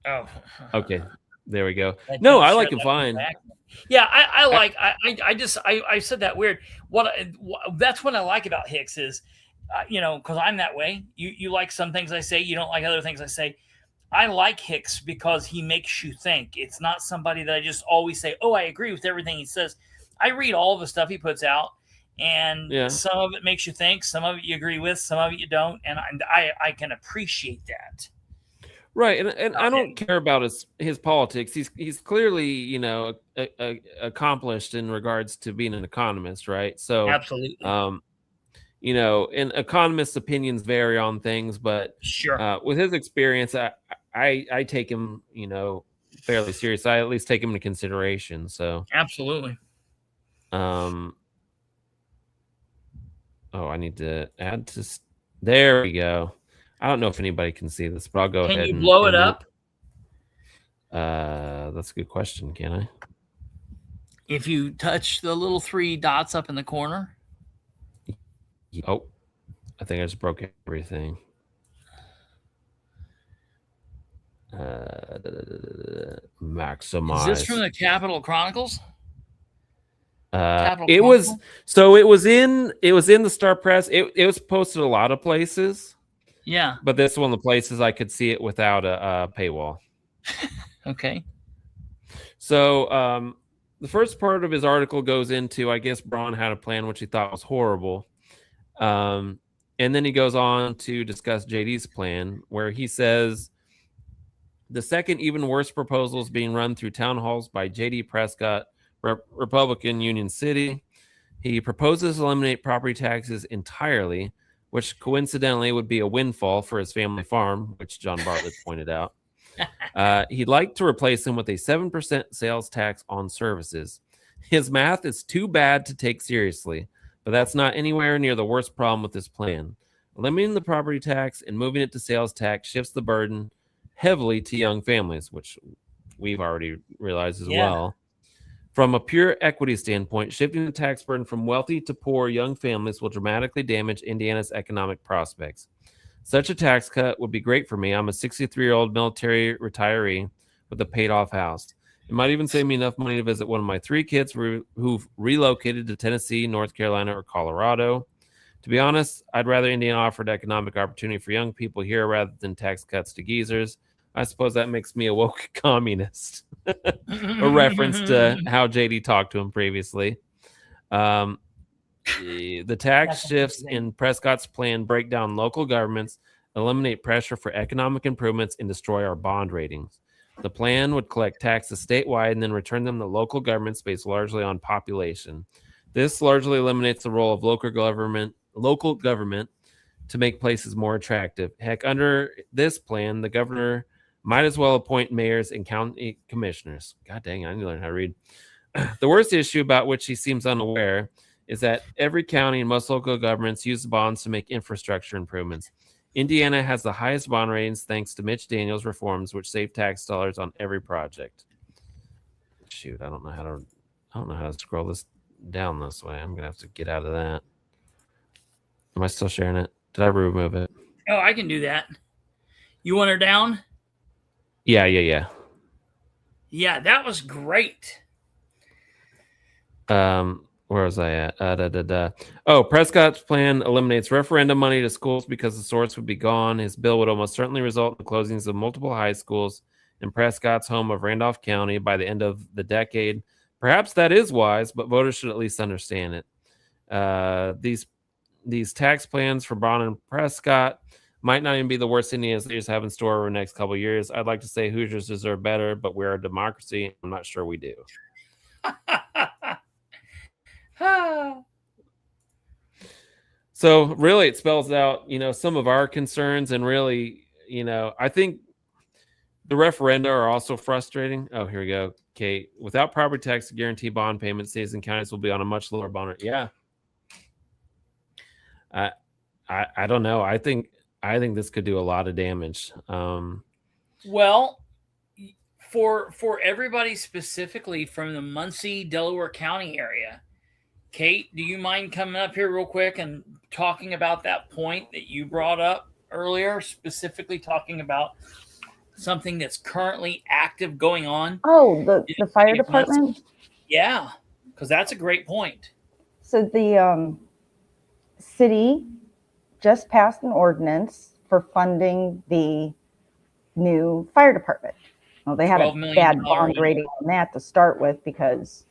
Oh. Okay. There we go. No, I like it fine. Yeah, I said that weird. That's what I like about Hicks is, because I'm that way. You like some things I say, you don't like other things I say. I like Hicks because he makes you think. It's not somebody that I just always say, oh, I agree with everything he says. I read all the stuff he puts out, and some of it makes you think, some of it you agree with, some of it you don't, and I can appreciate that. Right, and I don't care about his politics. He's clearly, accomplished in regards to being an economist, right? So absolutely, and economists' opinions vary on things, but sure, with his experience, I take him, fairly serious. I at least take him into consideration. So absolutely. Oh, I need to add to. There we go. I don't know if anybody can see this, but I'll go ahead. Can you blow it up? That's a good question. Can I? If you touch the little 3 dots up in the corner. Oh, I think I just broke everything. Maximize. Is this from the Capitol Chronicles? It was in the Star Press. It was posted a lot of places. Yeah. But this one of the places I could see it without a paywall. Okay. So the first part of his article goes into, I guess, Braun had a plan which he thought was horrible. And then he goes on to discuss JD's plan, where he says the second even worse proposal is being run through town halls by J.D. Prescott, Republican Union City. He proposes to eliminate property taxes entirely, which coincidentally would be a windfall for his family farm, which John Bartlett pointed out. He'd like to replace them with a 7% sales tax on services. His math is too bad to take seriously, but that's not anywhere near the worst problem with this plan. Eliminating the property tax and moving it to sales tax shifts the burden heavily to young families, which we've already realized as well. From a pure equity standpoint, shifting the tax burden from wealthy to poor young families will dramatically damage Indiana's economic prospects. Such a tax cut would be great for me. I'm a 63-year-old military retiree with a paid-off house. It might even save me enough money to visit one of my 3 kids who've relocated to Tennessee, North Carolina, or Colorado. To be honest, I'd rather Indiana offered economic opportunity for young people here rather than tax cuts to geezers. I suppose that makes me a woke communist. A reference to how JD talked to him previously. The tax shifts in Prescott's plan break down local governments, eliminate pressure for economic improvements, and destroy our bond ratings. The plan would collect taxes statewide and then return them to local governments based largely on population. This largely eliminates the role of local government to make places more attractive. Heck, under this plan, the governor might as well appoint mayors and county commissioners. God dang, I need to learn how to read. The worst issue about which he seems unaware is that every county and most local governments use bonds to make infrastructure improvements. Indiana has the highest bond ratings thanks to Mitch Daniels' reforms, which save tax dollars on every project. Shoot, I don't know how to scroll this down this way. I'm gonna have to get out of that. Am I still sharing it? Did I remove it? Oh, I can do that. You want her down? Yeah. Yeah, that was great. Where was I at? Oh, Prescott's plan eliminates referendum money to schools because the source would be gone. His bill would almost certainly result in the closings of multiple high schools in Prescott's home of Randolph County by the end of the decade. Perhaps that is wise, but voters should at least understand it. These tax plans for Braun and Prescott might not even be the worst Indiana's leaders have in store over the next couple of years. I'd like to say Hoosiers deserve better, but we're a democracy. I'm not sure we do. So really it spells out, some of our concerns, and really, I think the referenda are also frustrating. Oh, here we go. Kate, without property tax to guarantee bond payments, cities and counties will be on a much lower bond rate. Yeah. I don't know. I think this could do a lot of damage. Well, for everybody specifically from the Muncie, Delaware County area, Kate, do you mind coming up here real quick and talking about that point that you brought up earlier, specifically talking about something that's currently active going on? Oh, the fire department? Yeah, because that's a great point. So the city just passed an ordinance for funding the new fire department. Well, they had a bad bond rating on that to start with because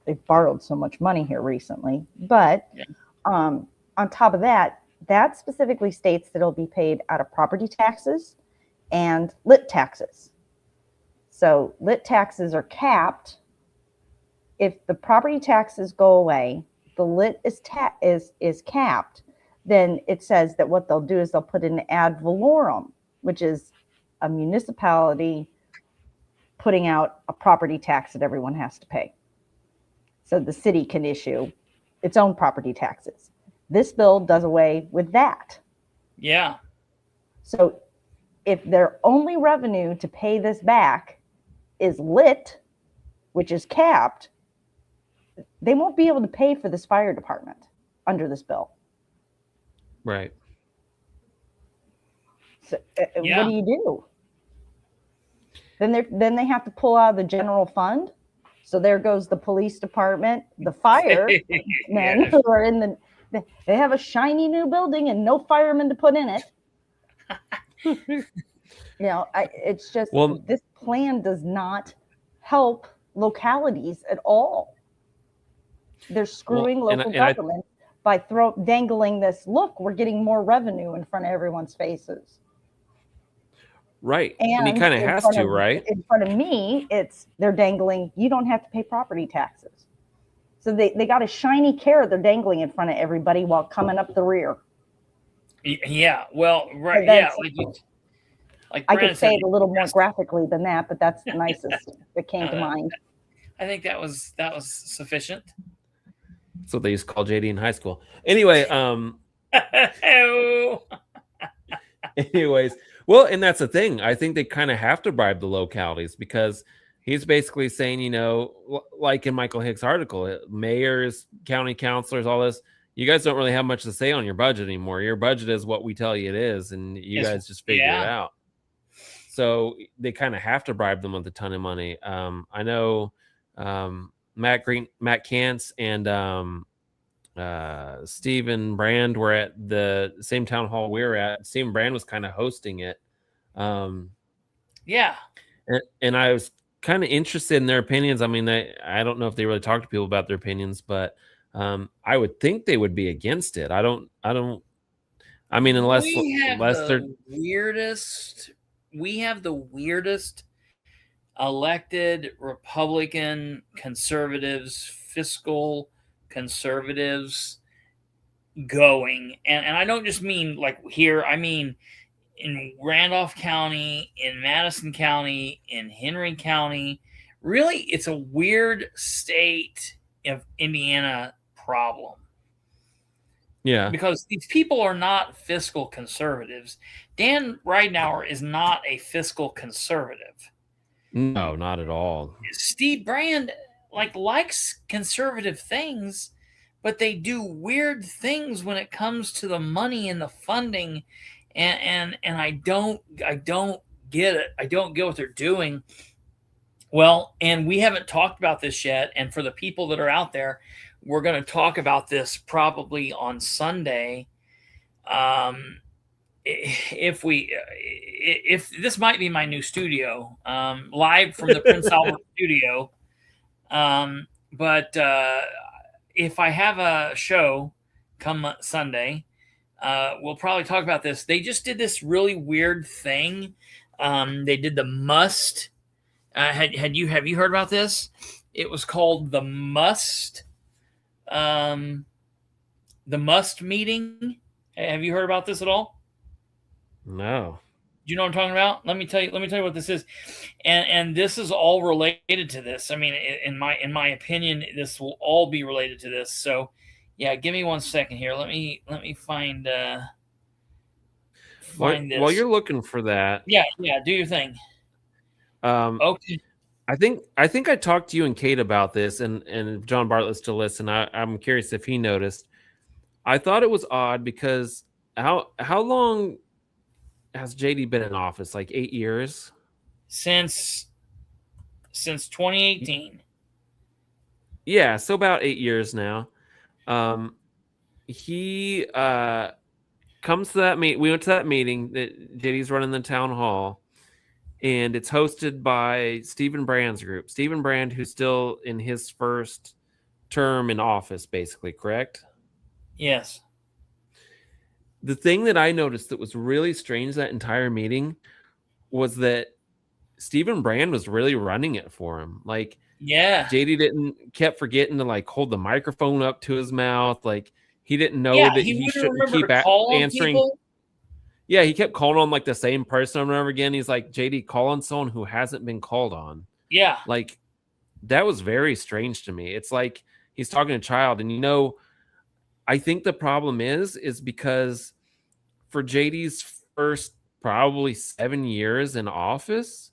they've borrowed so much money here recently. But on top of that, that specifically states that it'll be paid out of property taxes and lit taxes. So lit taxes are capped. If the property taxes go away, the lit is capped, then it says that what they'll do is they'll put in ad valorem, which is a municipality putting out a property tax that everyone has to pay. So the city can issue its own property taxes. This bill does away with that. Yeah. So if their only revenue to pay this back is lit, which is capped, they won't be able to pay for this fire department under this bill. Right. So what do you do? Then they have to pull out of the general fund. So there goes the police department, the firemen who are in the. They have a shiny new building and no firemen to put in it. It's just this plan does not help localities at all. They're screwing local government by dangling this. Look, we're getting more revenue in front of everyone's faces. Right. And he kind of has to, right? In front of me, they're dangling, you don't have to pay property taxes. So they got a shiny carrot they're dangling in front of everybody while coming up the rear. Yeah. Well, right. Yeah. Like I could say it a little more graphically than that, but that's the nicest that came to mind. I think that was sufficient. That's what they used to call JD in high school. Anyway, anyways, well, and that's the thing. I think they kind of have to bribe the localities because he's basically saying, like in Michael Hicks' article, mayors, county councilors, all this, you guys don't really have much to say on your budget anymore. Your budget is what we tell you it is, and you guys just figure it out. So they kind of have to bribe them with a ton of money. I know Matt Kantz and Stephen Brand were at the same town hall we were at. Stephen Brand was kind of hosting it. And I was kind of interested in their opinions. I mean, I don't know if they really talk to people about their opinions, but I would think they would be against it. I mean, unless they're we have the weirdest elected Republican conservatives, fiscal conservatives going. And I don't just mean like here, I mean in Randolph County, in Madison County, in Henry County. Really, it's a weird state of Indiana problem. Yeah. Because these people are not fiscal conservatives. Dan Ridenour is not a fiscal conservative. No, not at all. Steve Brand likes conservative things, but they do weird things when it comes to the money and the funding, and I don't get it. I don't get what they're doing. Well, and we haven't talked about this yet, and for the people that are out there, we're going to talk about this probably on Sunday. If this might be my new studio, live from the Prince Albert studio. But if I have a show come Sunday, we'll probably talk about this. They just did this really weird thing. They did the must. Have you heard about this? It was called the must. The must meeting. Have you heard about this at all? No. Do you know what I'm talking about? Let me tell you what this is. And this is all related to this. I mean, in my opinion, this will all be related to this. So yeah, give me 1 second here. Let me find this. While you're looking for that. Yeah, do your thing. Okay. I think I talked to you and Kate about this, and John Bartlett's to listen. I'm curious if he noticed. I thought it was odd because how long has JD been in office? Like 8 years? Since 2018. Yeah, so about 8 years now. He comes to that meet. We went to that meeting that JD's running the town hall, and it's hosted by Stephen Brand's group. Stephen Brand, who's still in his first term in office, basically, correct? Yes. The thing that I noticed that was really strange that entire meeting was that Stephen Brand was really running it for him. Like, yeah, JD kept forgetting to hold the microphone up to his mouth. Like, he didn't know that he shouldn't keep answering. People. Yeah, he kept calling on the same person over and over again. He's like, JD, call on someone who hasn't been called on. Yeah. Like, that was very strange to me. It's like he's talking to a child. And, I think the problem is because for JD's first probably 7 years in office,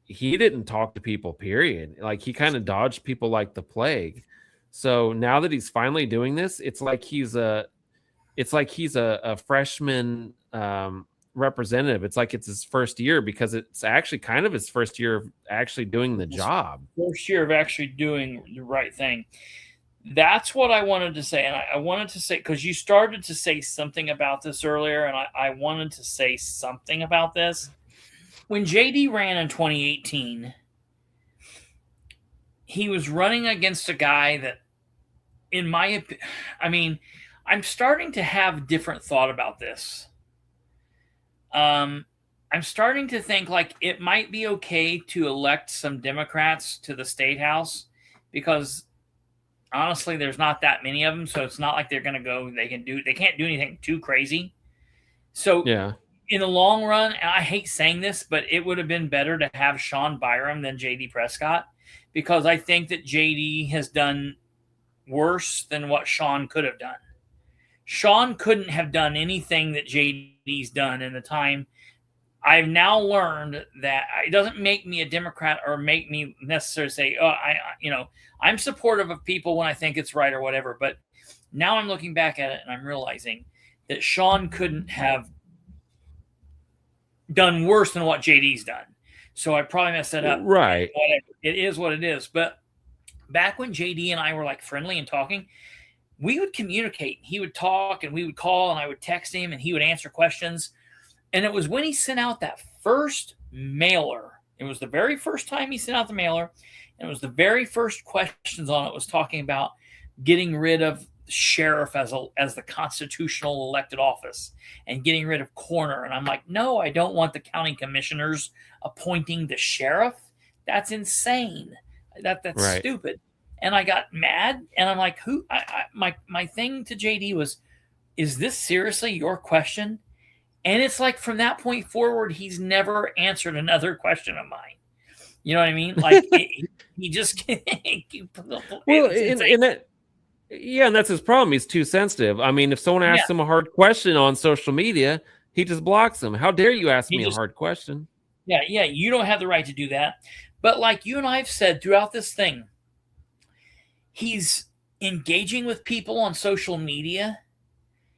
he didn't talk to people, period. Like, he kind of dodged people like the plague. So now that he's finally doing this, it's like he's a freshman representative. It's like it's his first year, because it's actually kind of his first year of actually doing the job. First year of actually doing the right thing. That's what I wanted to say. And I wanted to say, because you started to say something about this earlier, and I wanted to say something about this. When J.D. ran in 2018, he was running against a guy that, in my opinion, I mean, I'm starting to have different thought about this. I'm starting to think like it might be okay to elect some Democrats to the state house, because honestly, there's not that many of them. So it's not like they're going to go, they can't do anything too crazy. So yeah, in the long run, and I hate saying this, but it would have been better to have Sean Byram than J.D. Prescott, because I think that J.D. has done worse than what Sean could have done. Sean couldn't have done anything that J.D.'s done in the time. I've now learned that it doesn't make me a Democrat or make me necessarily say, oh, I'm supportive of people when I think it's right or whatever. But now I'm looking back at it and I'm realizing that Sean couldn't have done worse than what JD's done. So I probably messed that up. Right. Whatever. It is what it is. But back when JD and I were like friendly and talking, we would communicate. He would talk and we would call and I would text him and he would answer questions. And it was when he sent out that first mailer. It was the very first time he sent out the mailer. And it was the very first questions on it was talking about getting rid of sheriff as the constitutional elected office and getting rid of coroner. And I'm like, no, I don't want the county commissioners appointing the sheriff. That's insane. That's right. Stupid. And I got mad and I'm like, my thing to JD was, is this seriously your question? And it's like from that point forward, he's never answered another question of mine. You know what I mean? Like he just can't. Well, and that's his problem. He's too sensitive. I mean, if someone asks him a hard question on social media, he just blocks them. How dare you ask me a hard question? Yeah, you don't have the right to do that. But like you and I have said throughout this thing, he's engaging with people on social media.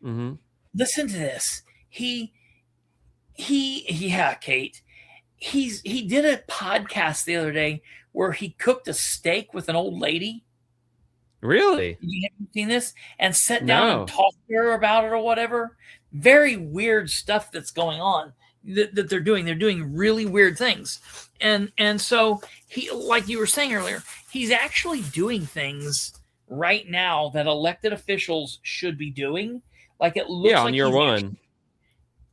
Mm-hmm. Listen to this. Kate. He did a podcast the other day where he cooked a steak with an old lady. Really? You haven't seen this? And sat down and talked to her about it or whatever. Very weird stuff that's going on that they're doing. They're doing really weird things. And so he, like you were saying earlier, he's actually doing things right now that elected officials should be doing. Like it looks like on year one.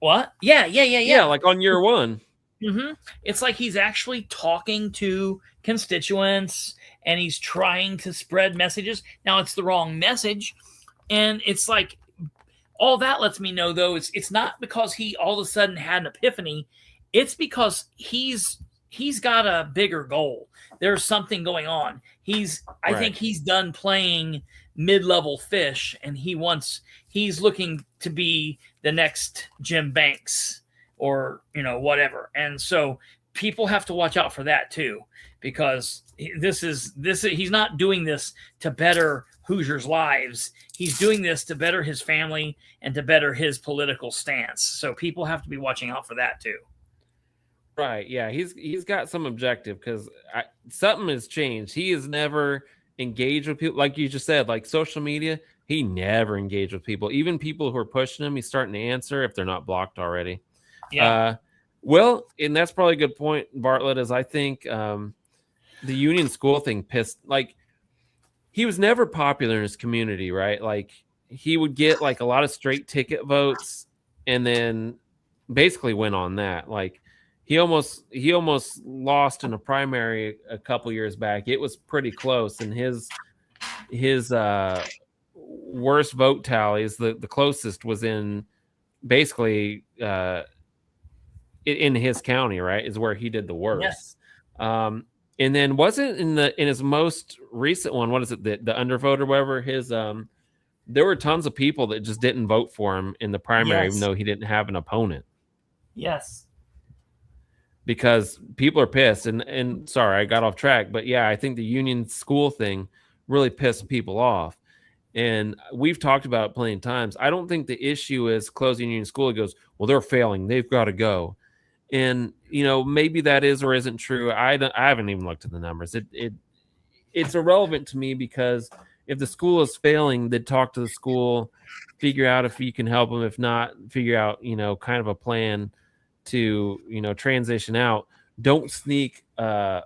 What? Yeah. Yeah, like on year one. Mm-hmm. It's like he's actually talking to constituents and he's trying to spread messages. Now it's the wrong message. And it's like all that lets me know, though, it's not because he all of a sudden had an epiphany. It's because he's got a bigger goal. There's something going on. I think he's done playing mid-level fish and he's looking to be the next Jim Banks or, whatever. And so people have to watch out for that too, because he's not doing this to better Hoosiers' lives. He's doing this to better his family and to better his political stance. So people have to be watching out for that too. Right. Yeah. He's got some objective because something has changed. He has never engaged with people. Like you just said, like social media, he never engaged with people. Even people who are pushing him, he's starting to answer if they're not blocked already. Yeah. Well, and that's probably a good point, Bartlett, is I think the union school thing pissed, like he was never popular in his community, right? Like he would get like a lot of straight ticket votes and then basically went on that. Like he almost lost in a primary a couple years back. It was pretty close, and his worst vote tallies, the closest was in basically in his county, right, is where he did the worst. Yes. And then wasn't in his most recent one, what is it, the undervote or whatever, his there were tons of people that just didn't vote for him in the primary, even though he didn't have an opponent. Yes. Because people are pissed, and sorry, I got off track, but yeah, I think the union school thing really pissed people off. And we've talked about it plenty of times. I don't think the issue is closing Union School. It goes, well, they're failing. They've got to go. And, maybe that is or isn't true. I haven't even looked at the numbers. It's irrelevant to me, because if the school is failing, then talk to the school, figure out if you can help them. If not, figure out, kind of a plan to, transition out. Don't sneak it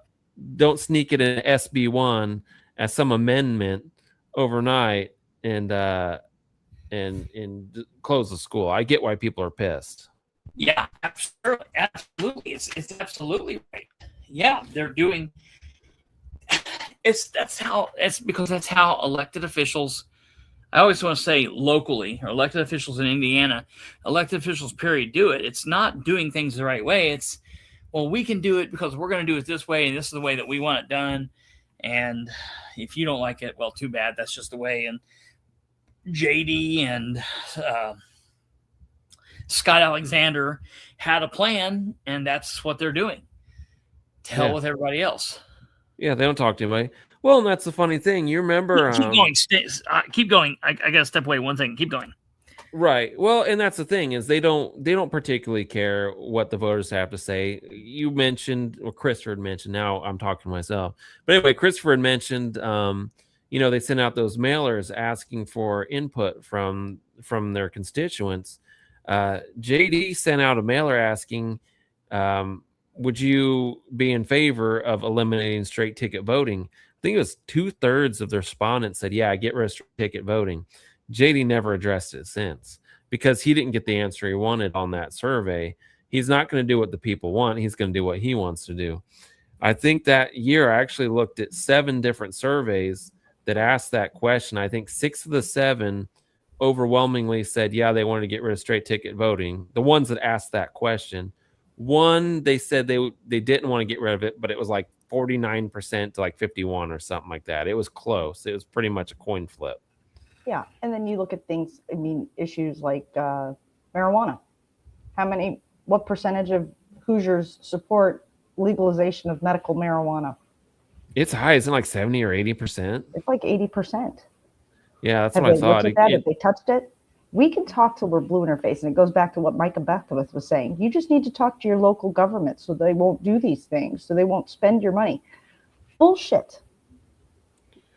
in SB1 as some amendment overnight and close the school. I get why people are pissed. Yeah, absolutely. It's absolutely right. Yeah, they're doing. It's because that's how elected officials. I always want to say locally, or elected officials in Indiana, elected officials period, do it. It's not doing things the right way. It's, well, we can do it because we're going to do it this way, and this is the way that we want it done. And if you don't like it, well, too bad. That's just the way. And J.D. and Scott Alexander had a plan, and that's what they're doing. To hell with everybody else. Yeah, they don't talk to anybody. Well, and that's the funny thing. You remember... Keep going. Keep going. I got to step away one thing. Keep going. Right. Well, and that's the thing, is they don't particularly care what the voters have to say. You mentioned, or Christopher had mentioned, now I'm talking to myself. But anyway, Christopher had mentioned, they sent out those mailers asking for input from their constituents. JD sent out a mailer asking, would you be in favor of eliminating straight ticket voting? I think it was 2/3 of the respondents said, yeah, get rid of straight ticket voting. JD never addressed it since, because he didn't get the answer he wanted on that survey. He's not going to do what the people want. He's going to do what he wants to do. I think that year I actually looked at 7 different surveys that asked that question. I think 6 of the 7 overwhelmingly said, yeah, they wanted to get rid of straight ticket voting. The ones that asked that question. One, they said they didn't want to get rid of it, but it was like 49% to like 51 or something like that. It was close. It was pretty much a coin flip. Yeah. And then you look at things, issues like marijuana. What percentage of Hoosiers support legalization of medical marijuana? It's high. Isn't it like 70 or 80%? It's like 80%. Yeah, that's what I thought. If they touched it, we can talk till we're blue in our face. And it goes back to what Micah Beckwith was saying. You just need to talk to your local government so they won't do these things, so they won't spend your money. Bullshit.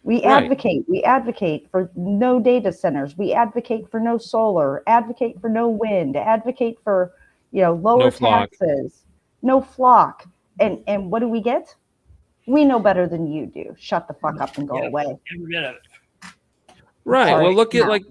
We advocate for no data centers. We advocate for no solar, advocate for no wind, advocate for, lower taxes, no flock. And what do we get? We know better than you do. Shut the fuck up and go away. Right. Well, look at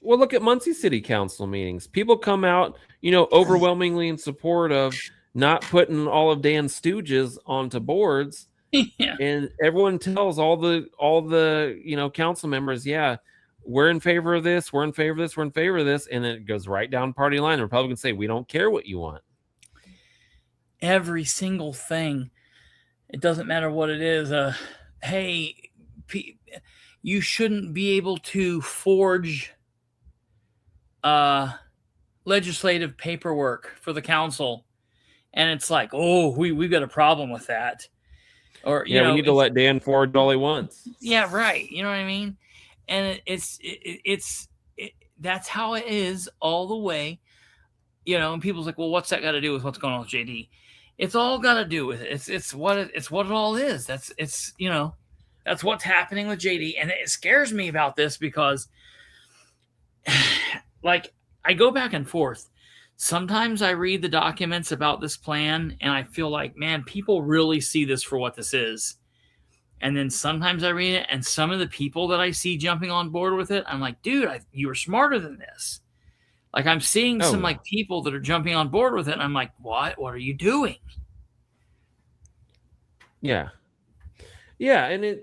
look at Muncie City Council meetings. People come out, overwhelmingly in support of not putting all of Dan's stooges onto boards. Yeah. And everyone tells all the council members, yeah, we're in favor of this, we're in favor of this, we're in favor of this, and it goes right down party line. The Republicans say, we don't care what you want. Every single thing. It doesn't matter what it is. Hey, you shouldn't be able to forge legislative paperwork for the council, and it's like, oh, we've got a problem with that. Or we need to let Dan forge all he wants. Yeah, right. You know what I mean? And it's that's how it is all the way. And people's like, well, what's that got to do with what's going on with JD? It's all got to do with it. It's what it all is. That's what's happening with JD, and it scares me about this because, like, I go back and forth. Sometimes I read the documents about this plan and I feel like, man, people really see this for what this is. And then sometimes I read it and some of the people that I see jumping on board with it, I'm like, dude, you were smarter than this. Like, I'm seeing some like people that are jumping on board with it. And I'm like, what are you doing? Yeah. Yeah. And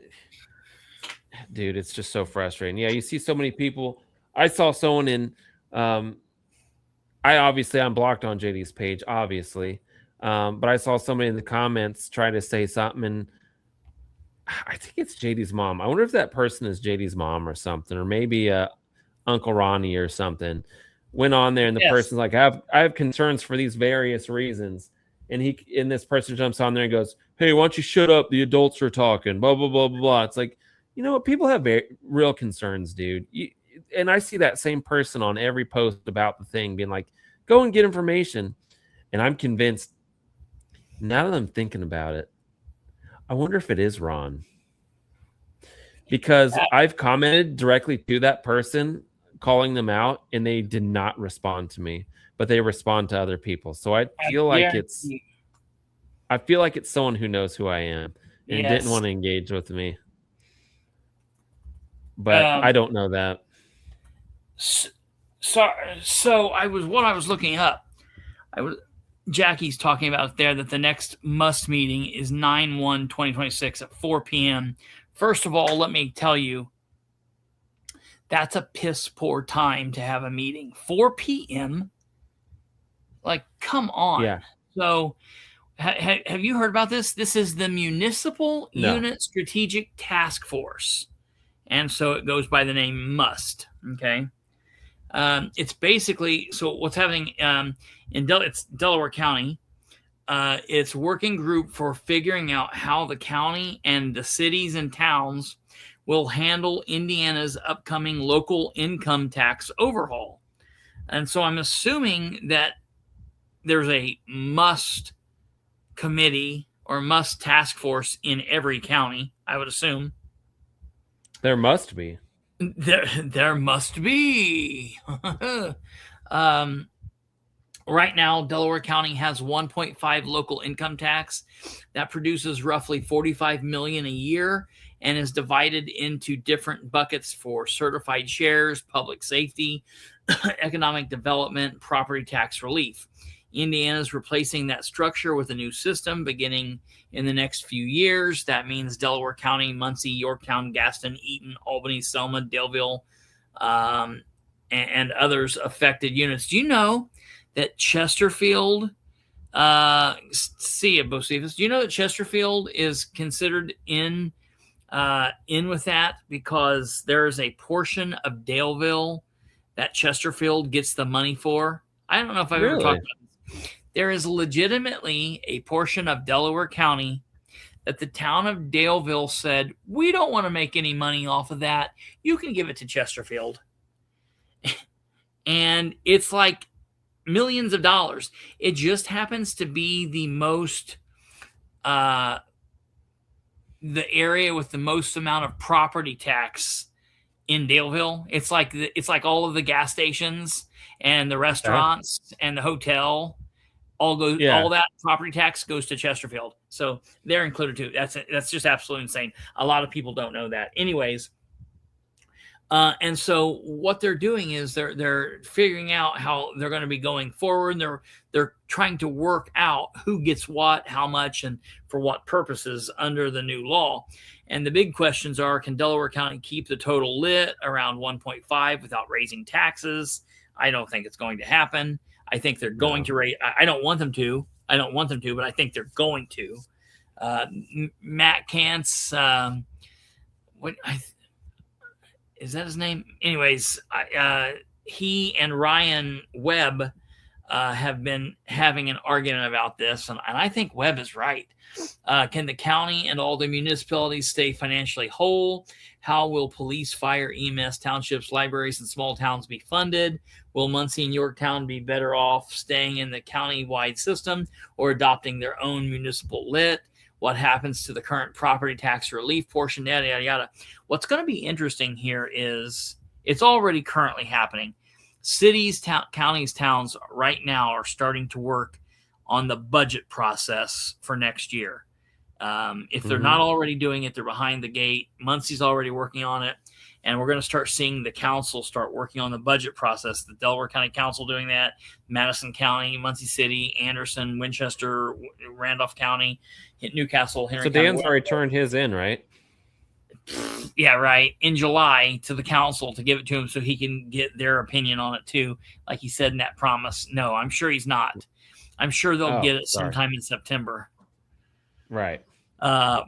dude, it's just so frustrating. Yeah. You see so many people. I saw someone in, I'm blocked on JD's page, obviously. But I saw somebody in the comments try to say something, and I think it's JD's mom. I wonder if that person is JD's mom or something, or maybe Uncle Ronnie or something. Went on there, and the person's like, I have concerns for these various reasons. And this person jumps on there and goes, hey, why don't you shut up? The adults are talking, blah, blah, blah, blah, blah. It's like, you know what? People have real concerns, dude. And I see that same person on every post about the thing being like, go and get information. And I'm convinced, now that I'm thinking about it, I wonder if it is Ron. Because I've commented directly to that person, calling them out, and they did not respond to me, but they respond to other people. So I feel like it's someone who knows who I am and didn't want to engage with me. But I don't know that. So I was looking up. Jackie's talking about there that the next must meeting is 9/1/2026 at 4 p.m. First of all, let me tell you, that's a piss poor time to have a meeting. 4 p.m. Like, come on. Yeah. So have you heard about this? This is the Municipal Unit Strategic Task Force. And so it goes by the name MUST. Okay. It's basically, so what's happening it's Delaware County. It's working group for figuring out how the county and the cities and towns will handle Indiana's upcoming local income tax overhaul. And so I'm assuming that there's a MUST committee or MUST task force in every county, I would assume. There must be. There must be. Right now, Delaware County has 1.5 local income tax that produces roughly $45 million a year and is divided into different buckets for certified shares, public safety, economic development, property tax relief. Indiana is replacing that structure with a new system beginning in the next few years. That means Delaware County, Muncie, Yorktown, Gaston, Eaton, Albany, Selma, Daleville, and others affected units. Do you know that Chesterfield, Bocephus, do you know that Chesterfield is considered in with that because there is a portion of Daleville that Chesterfield gets the money for? I don't know if I've ever talked about this. There is legitimately a portion of Delaware County that the town of Daleville said, we don't want to make any money off of that. You can give it to Chesterfield. And it's like millions of dollars. It just happens to be the most, the area with the most amount of property tax in Daleville. It's like all of the gas stations and the restaurants and the hotel. All that property tax goes to Chesterfield. So they're included too. That's just absolutely insane. A lot of people don't know that. Anyways, and so what they're doing is they're figuring out how they're going to be going forward. They're trying to work out who gets what, how much, and for what purposes under the new law. And the big questions are, can Delaware County keep the total lit around 1.5 without raising taxes? I don't think it's going to happen. I think they're going to raise. I don't want them to. But I think they're going to. Matt Kantz, is that his name? Anyways, he and Ryan Webb have been having an argument about this, and I think Webb is right. Can the county and all the municipalities stay financially whole? How will police, fire, EMS, townships, libraries, and small towns be funded? Will Muncie and Yorktown be better off staying in the county-wide system or adopting their own municipal lit? What happens to the current property tax relief portion? Yada, yada, yada. What's going to be interesting here is it's already currently happening. Cities, counties, towns right now are starting to work on the budget process for next year. If they're not already doing it, they're behind the gate. Muncie's already working on it. And we're going to start seeing the council start working on the budget process. The Delaware County Council doing that, Madison County, Muncie City, Anderson, Winchester, Randolph County, Newcastle, Henry County. So Dan's already turned his in, right? Yeah, right. In July to the council to give it to him so he can get their opinion on it too. Like he said in that promise. No, I'm sure he's not. I'm sure they'll get it sometime in September. Right.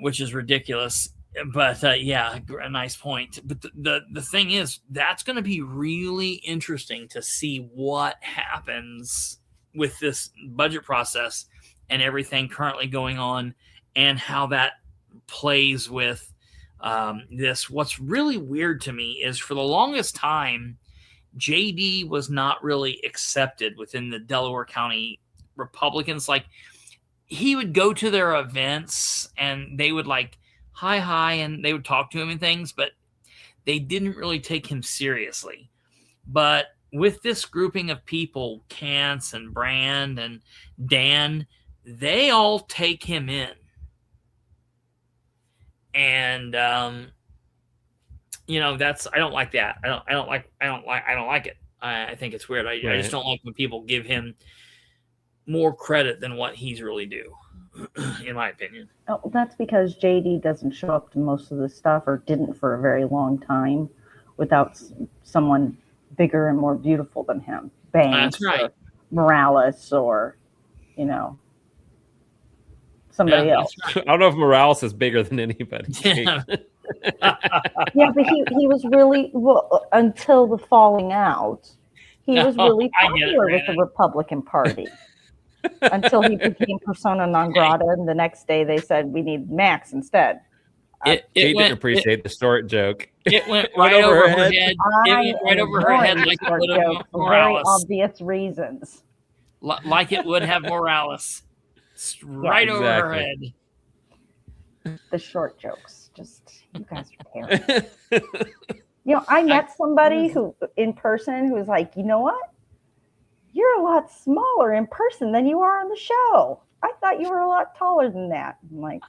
Which is ridiculous. But yeah, a nice point. But the thing is, that's going to be really interesting to see what happens with this budget process and everything currently going on and how that plays with this. What's really weird to me is for the longest time, J.D. was not really accepted within the Delaware County Republicans. Like, he would go to their events and they would like, hi, and they would talk to him and things, but they didn't really take him seriously. But with this grouping of people, Kance and Brand and Dan, they all take him in. And, that's, I don't like that. I don't like it. I think it's weird. I just don't like when people give him more credit than what he's really due, in my opinion. Oh, that's because JD doesn't show up to most of the stuff, or didn't for a very long time, without someone bigger and more beautiful than him. Banks, that's right. Or Morales, or somebody else. Right. I don't know if Morales is bigger than anybody. Yeah. Yeah, but he was really, well, until the falling out, he was really popular with the Republican Party. Until he became persona non grata, and the next day they said we need Max instead. He didn't appreciate the short joke. It went right over her head. It went right over her head, like it would have for very Morales. obvious reasons. Like it would have Morales. Right over her head. The short jokes, just, you guys are terrible. I met somebody who in person who was like, you know what? You're a lot smaller in person than you are on the show. I thought you were a lot taller than that. I'm like,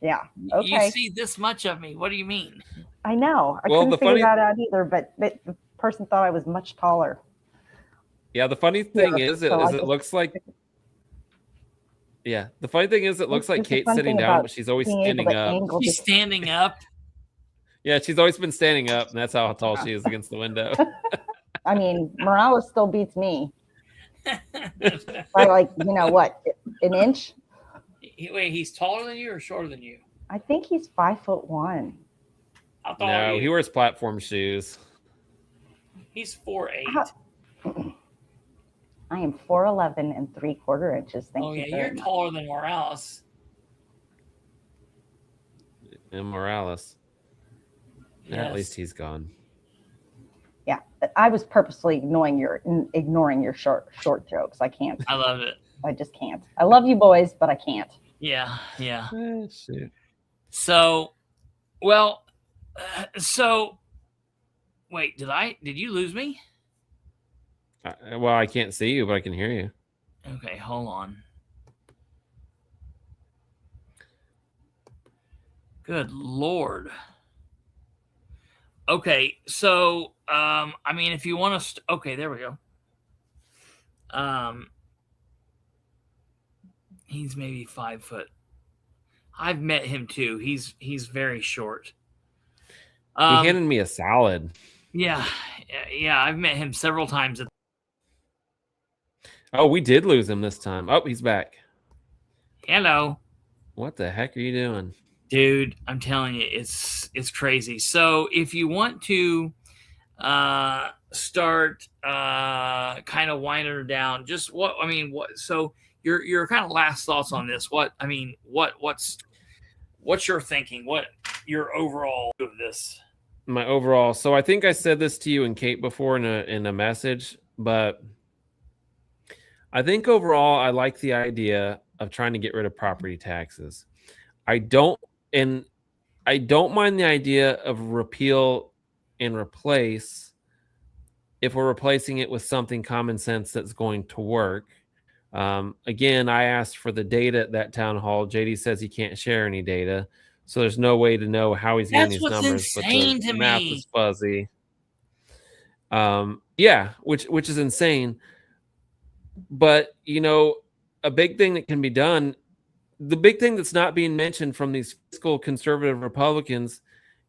yeah, okay. You see this much of me. What do you mean? I know. I couldn't figure that out either, but the person thought I was much taller. Yeah, the funny thing is it looks like... Yeah, the funny thing is it looks like Kate's sitting down, but she's always standing up. She's standing up? Yeah, she's always been standing up, and that's how tall she is against the window. I mean, Morales still beats me by like, what, an inch? Wait, he's taller than you or shorter than you? I think he's 5'1". How tall are you? He wears platform shoes. He's 4'8". I am 4'11" and 3/4 inches. Thank you. Yeah, you're taller than Morales. And Morales. Yes. At least he's gone. Yeah, I was purposely ignoring your short jokes. I can't. I love it. I just can't. I love you boys, but I can't. Yeah. Shit. So, wait, did you lose me? Well, I can't see you, but I can hear you. Okay, hold on. Good Lord. Okay, so if you want to, okay, there we go. He's maybe 5 foot. I've met him too. He's very short. He handed me a salad. Yeah, I've met him several times. Oh, we did lose him this time. Oh, he's back. Hello. What the heck are you doing? Dude, I'm telling you, it's crazy. So if you want to start kind of winding her down, just so your kind of last thoughts on this. What's your thinking? What your overall of this? My overall. So I think I said this to you and Kate before in a message, but I think overall I like the idea of trying to get rid of property taxes. I don't mind the idea of repeal and replace if we're replacing it with something common sense that's going to work. Again, I asked for the data at that town hall. JD says he can't share any data, so there's no way to know how he's getting these numbers. But the math is fuzzy. Which is insane. But a big thing that can be done. The big thing that's not being mentioned from these fiscal conservative Republicans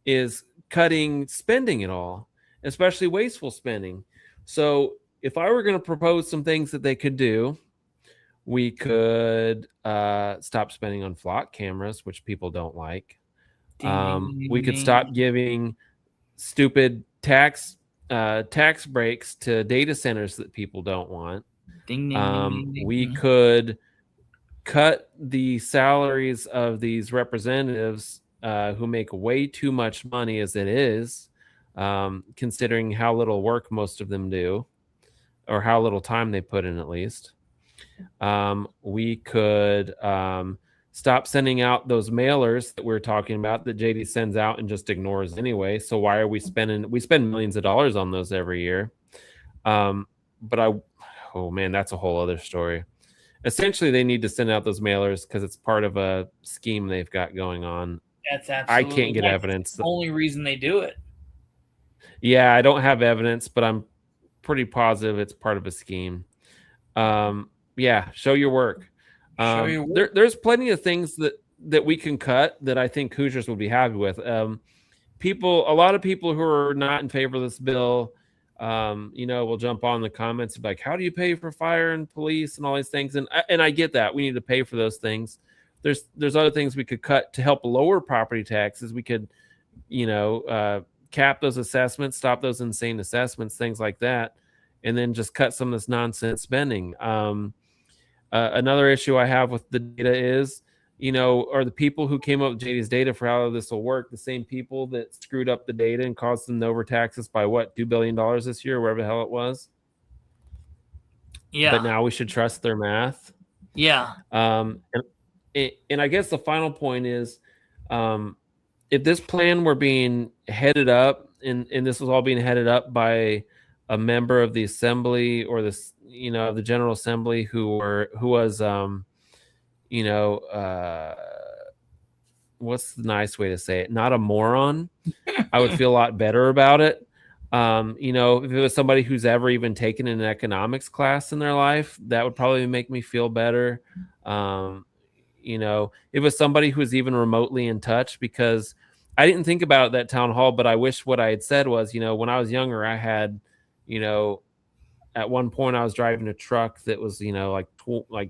is cutting spending at all, especially wasteful spending. So if I were going to propose some things that they could do, we could stop spending on flock cameras, which people don't like. We could stop giving stupid tax breaks to data centers that people don't want. We could cut the salaries of these representatives who make way too much money as it is, considering how little work most of them do, or how little time they put in at least. We could stop sending out those mailers that we're talking about that JD sends out and just ignores anyway. So why are we spend millions of dollars on those every year? Oh man, that's a whole other story. Essentially, they need to send out those mailers because it's part of a scheme they've got going on. That's absolutely. I can't get evidence. The only reason they do it. Yeah, I don't have evidence, but I'm pretty positive it's part of a scheme. Yeah, show your work. There's plenty of things that we can cut that I think Hoosiers will be happy with. A lot of people who are not in favor of this bill, will jump on the comments like, how do you pay for fire and police and all these things? And I get that we need to pay for those things. There's other things we could cut to help lower property taxes. We could, cap those assessments, stop those insane assessments, things like that, and then just cut some of this nonsense spending. Another issue I have with the data is, are the people who came up with JD's data for how this will work the same people that screwed up the data and caused them to overtax us by $2 billion this year, wherever the hell it was? Yeah. But now we should trust their math. Yeah. And I guess the final point is, if this plan were being headed up, and this was all being headed up by a member of the assembly or the General Assembly who was what's the nice way to say it? Not a moron. I would feel a lot better about it. If it was somebody who's ever even taken an economics class in their life, that would probably make me feel better. If it was somebody who was even remotely in touch, because I didn't think about it at that town hall, but I wish what I had said was, when I was younger, I had, at one point I was driving a truck that was, like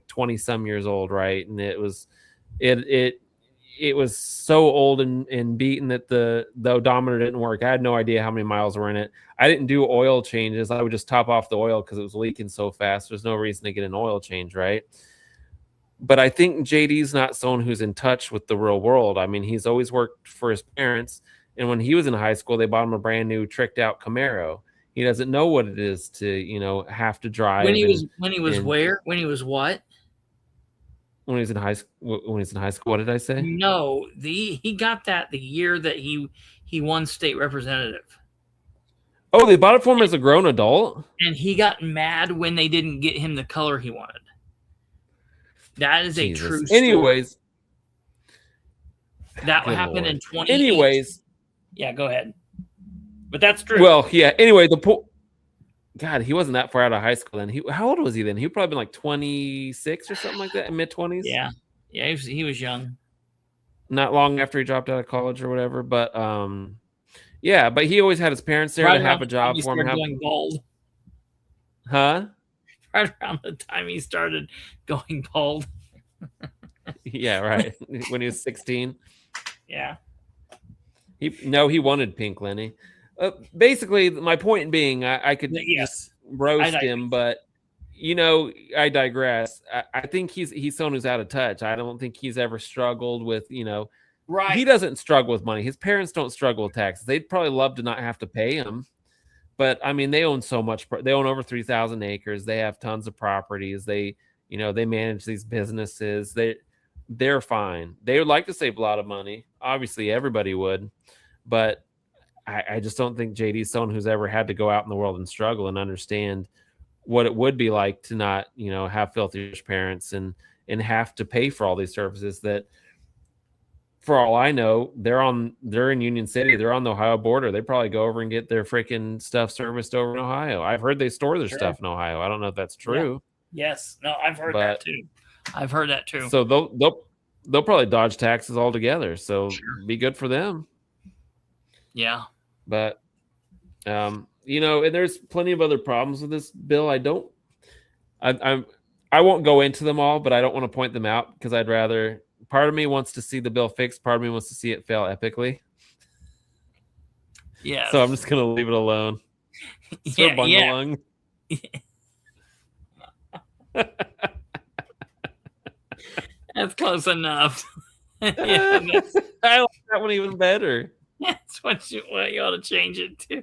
20 some years old. Right. And it was so old and beaten that the odometer didn't work. I had no idea how many miles were in it. I didn't do oil changes. I would just top off the oil because it was leaking so fast. There's no reason to get an oil change. Right. But I think JD's not someone who's in touch with the real world. I mean, he's always worked for his parents. And when he was in high school, they bought him a brand new tricked out Camaro. He doesn't know what it is to, have to drive. When he was what? When he's in high school. What did I say? No, he got that the year that he won state representative. Oh, they bought it for him as a grown adult? And he got mad when they didn't get him the color he wanted. That is a true story. Anyways. That happened in 20. Anyways. Yeah, go ahead. But that's true. Well, yeah. Anyway, God, he wasn't that far out of high school then. How old was he then? He would probably been like 26 or something like that, in mid-20s. Yeah. Yeah, he was young. Not long after he dropped out of college or whatever. But yeah, but he always had his parents there to have a job for him. Going bald. Huh? Right around the time he started going bald. Yeah, right. When he was 16. Yeah. He wanted pink, Lenny. Basically, my point being, I could just roast him, but I digress. I think he's someone who's out of touch. I don't think he's ever struggled with, right. He doesn't struggle with money. His parents don't struggle with taxes. They'd probably love to not have to pay him. But I mean, they own so much. They own over 3,000 acres. They have tons of properties. They manage these businesses. They're fine. They would like to save a lot of money. Obviously, everybody would. But I just don't think JD's someone who's ever had to go out in the world and struggle and understand what it would be like to not, have filthy rich parents and have to pay for all these services that, for all I know, they're in Union City. They're on the Ohio border. They probably go over and get their freaking stuff serviced over in Ohio. I've heard they store their stuff in Ohio. I don't know if that's true. Yeah. Yes. No, I've heard that too. So they'll probably dodge taxes altogether. So be good for them. Yeah. But, and there's plenty of other problems with this bill. I won't go into them all, but I don't want to point them out because I'd rather. Part of me wants to see the bill fixed. Part of me wants to see it fail epically. Yeah. So I'm just going to leave it alone. Yeah. Yeah. That's close enough. Yeah, I like that one even better. that's what you ought to change it to.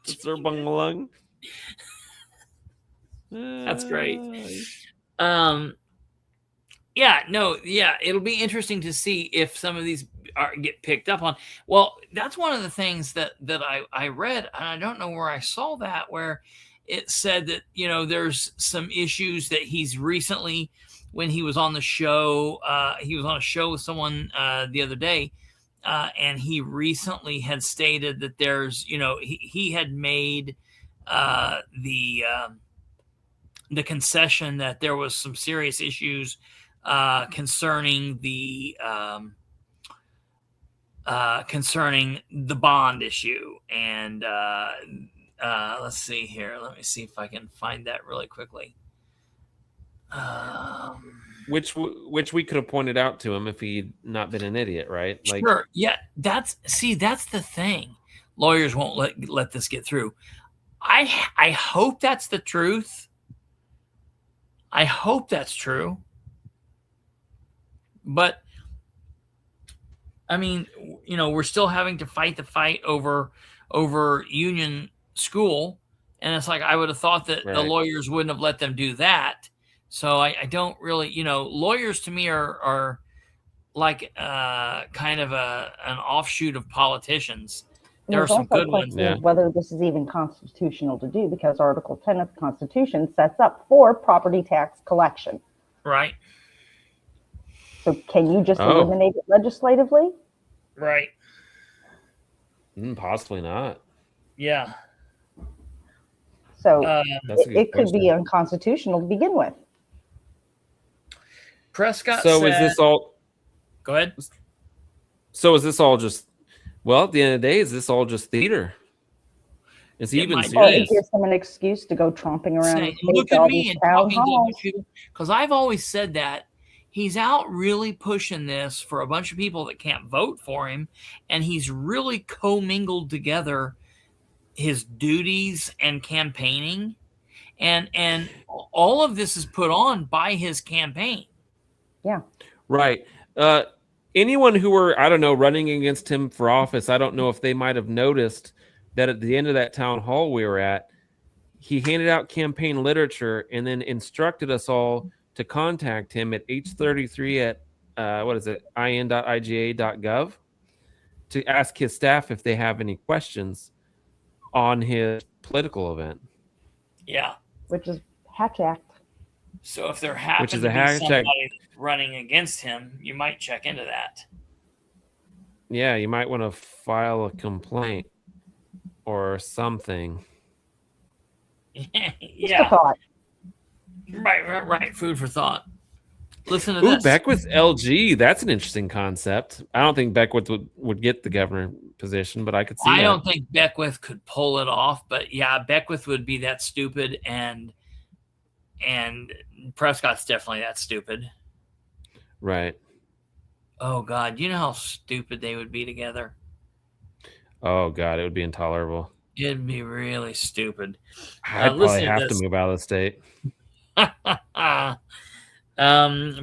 Sir Bungalung. That's great. It'll be interesting to see if some of these get picked up on. Well, that's one of the things that I read, and I don't know where I saw that, where it said that, there's some issues that he's recently, when he was on the show, he was on a show with someone the other day, and he recently had stated that there's, he had made the concession that there was some serious issues concerning the bond issue. And let's see here. Let me see if I can find that really quickly. Which we could have pointed out to him if he'd not been an idiot, right? Like, sure. Yeah. That's the thing. Lawyers won't let this get through. I hope that's the truth. I hope that's true. But I mean, we're still having to fight the fight over Union School. And it's like, I would have thought that the lawyers wouldn't have let them do that. So I don't really, lawyers to me are like kind of an offshoot of politicians. There are some good ones. Whether this is even constitutional to do, because Article 10 of the Constitution sets up for property tax collection. Right. So can you just eliminate it legislatively? Right. Possibly not. Yeah. So it could be unconstitutional to begin with. Prescott said, is this all... Go ahead. So is this all just... Well, at the end of the day, is this all just theater? Is he even serious? It gives him an excuse to go tromping around. Look at me and talking to people. Because I've always said that he's out really pushing this for a bunch of people that can't vote for him, and he's really commingled together his duties and campaigning, and all of this is put on by his campaign. Yeah. Right. Anyone who were, I don't know, running against him for office, I don't know if they might have noticed that at the end of that town hall we were at, he handed out campaign literature and then instructed us all to contact him at h33 at in.iga.gov to ask his staff if they have any questions on his political event. Yeah. Which is Hatch Act. So if there happens to be somebody running against him, you might check into that. Yeah, you might want to file a complaint or something. Yeah. Right. Food for thought. Listen to this. Beckwith LG. That's an interesting concept. I don't think Beckwith would get the governor position, but I could see I don't think Beckwith could pull it off, but yeah, Beckwith would be that stupid, and Prescott's definitely that stupid. Right. Oh, God. You know how stupid they would be together? Oh, God. It would be intolerable. It'd be really stupid. I'd probably have to move out of the state.